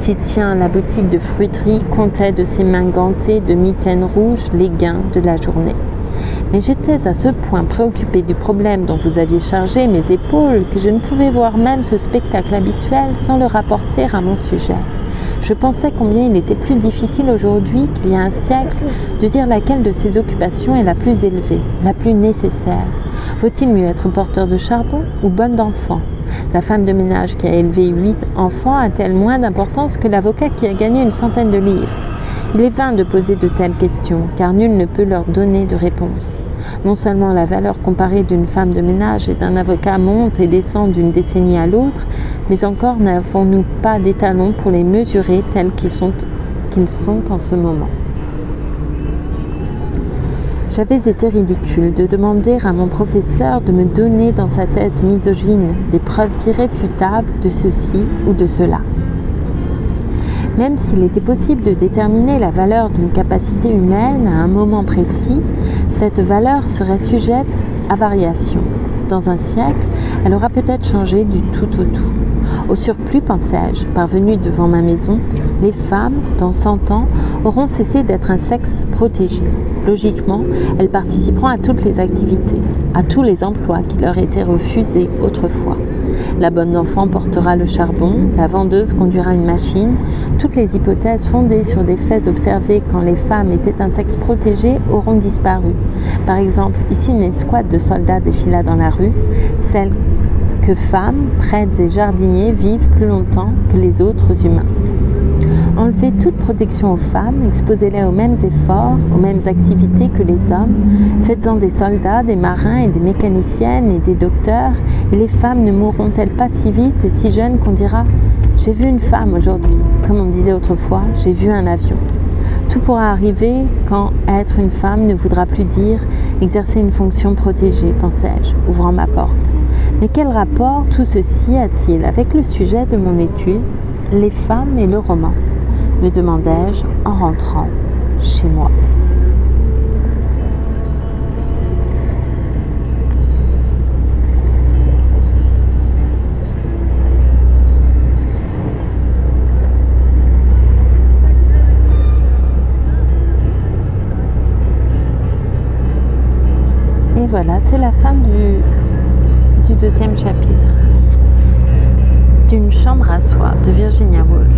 S1: qui tient la boutique de fruiterie comptait de ses mains gantées de mitaines rouges les gains de la journée. Mais j'étais à ce point préoccupée du problème dont vous aviez chargé mes épaules que je ne pouvais voir même ce spectacle habituel sans le rapporter à mon sujet. Je pensais combien il était plus difficile aujourd'hui qu'il y a un siècle de dire laquelle de ces occupations est la plus élevée, la plus nécessaire. Faut-il mieux être porteur de charbon ou bonne d'enfant ? La femme de ménage qui a élevé 8 enfants a-t-elle moins d'importance que l'avocat qui a gagné une centaine de livres ? Il est vain de poser de telles questions, car nul ne peut leur donner de réponse. Non seulement la valeur comparée d'une femme de ménage et d'un avocat monte et descend d'une décennie à l'autre, mais encore n'avons-nous pas d'étalons pour les mesurer tels qu'ils sont en ce moment. J'avais été ridicule de demander à mon professeur de me donner dans sa thèse misogyne des preuves irréfutables de ceci ou de cela. Même s'il était possible de déterminer la valeur d'une capacité humaine à un moment précis, cette valeur serait sujette à variation. Dans un siècle, elle aura peut-être changé du tout au tout. Au surplus, pensais-je, parvenu devant ma maison, les femmes, dans 100 ans, auront cessé d'être un sexe protégé. Logiquement, elles participeront à toutes les activités, à tous les emplois qui leur étaient refusés autrefois. La bonne d'enfant portera le charbon, la vendeuse conduira une machine. Toutes les hypothèses fondées sur des faits observés quand les femmes étaient un sexe protégé auront disparu. Par exemple, ici une escouade de soldats défila dans la rue, celle que femmes, prêtres et jardiniers vivent plus longtemps que les autres humains. Enlevez toute protection aux femmes, exposez-les aux mêmes efforts, aux mêmes activités que les hommes, faites-en des soldats, des marins et des mécaniciennes et des docteurs, et les femmes ne mourront-elles pas si vite et si jeunes qu'on dira « j'ai vu une femme aujourd'hui », comme on disait autrefois « j'ai vu un avion ». Tout pourra arriver quand être une femme ne voudra plus dire exercer une fonction protégée, pensais-je, ouvrant ma porte. Mais quel rapport tout ceci a-t-il avec le sujet de mon étude, les femmes et le roman ? Me demandai-je en rentrant chez moi. Et voilà, c'est la fin du deuxième chapitre d'une chambre à soie de Virginia Woolf.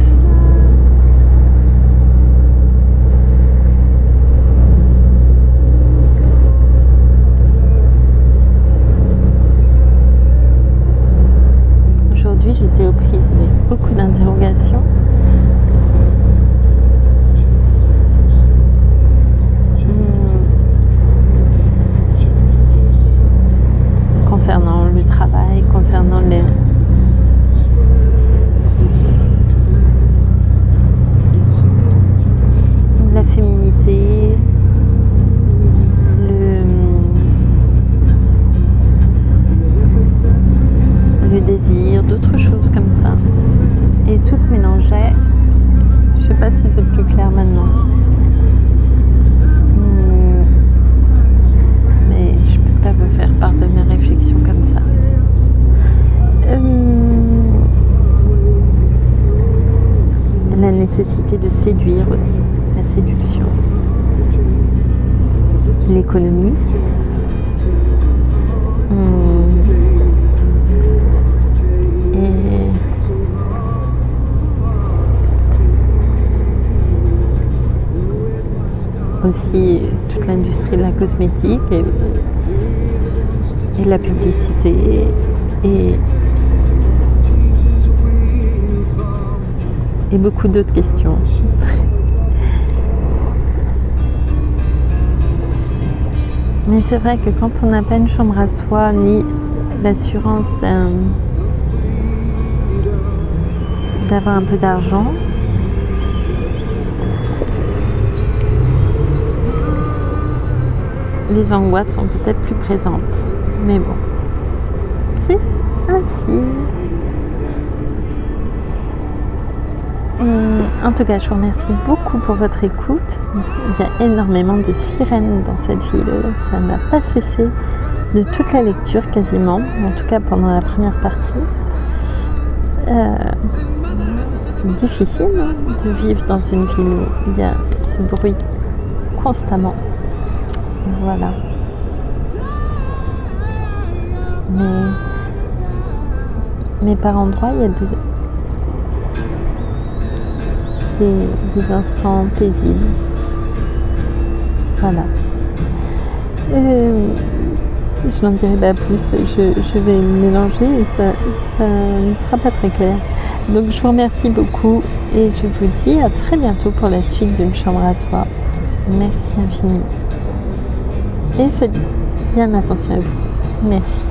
S1: Aujourd'hui, j'étais aux prises avec beaucoup d'interrogations. Concernant le travail, concernant la féminité, le désir, d'autres choses comme ça. Et tout se mélangeait. Je ne sais pas si c'est plus clair maintenant. Mais je ne peux pas me faire part de mes réflexions comme ça. La nécessité de séduire aussi, la séduction. L'économie. Et aussi toute l'industrie de la cosmétique et la publicité et beaucoup d'autres questions. Mais c'est vrai que quand on n'a pas une chambre à soi, ni l'assurance d'avoir un peu d'argent, les angoisses sont peut-être plus présentes. Mais bon, c'est ainsi. En tout cas, je vous remercie beaucoup pour votre écoute. Il y a énormément de sirènes dans cette ville. Ça n'a pas cessé de toute la lecture quasiment, en tout cas pendant la première partie. C'est difficile de vivre dans une ville où il y a ce bruit constamment. Voilà. Mais par endroits, il y a des instants paisibles. Voilà. Je n'en dirai pas plus. Je vais mélanger et ça ne sera pas très clair. Donc je vous remercie beaucoup et je vous dis à très bientôt pour la suite d'une chambre à soi. Merci infiniment. Et faites bien attention à vous. Merci.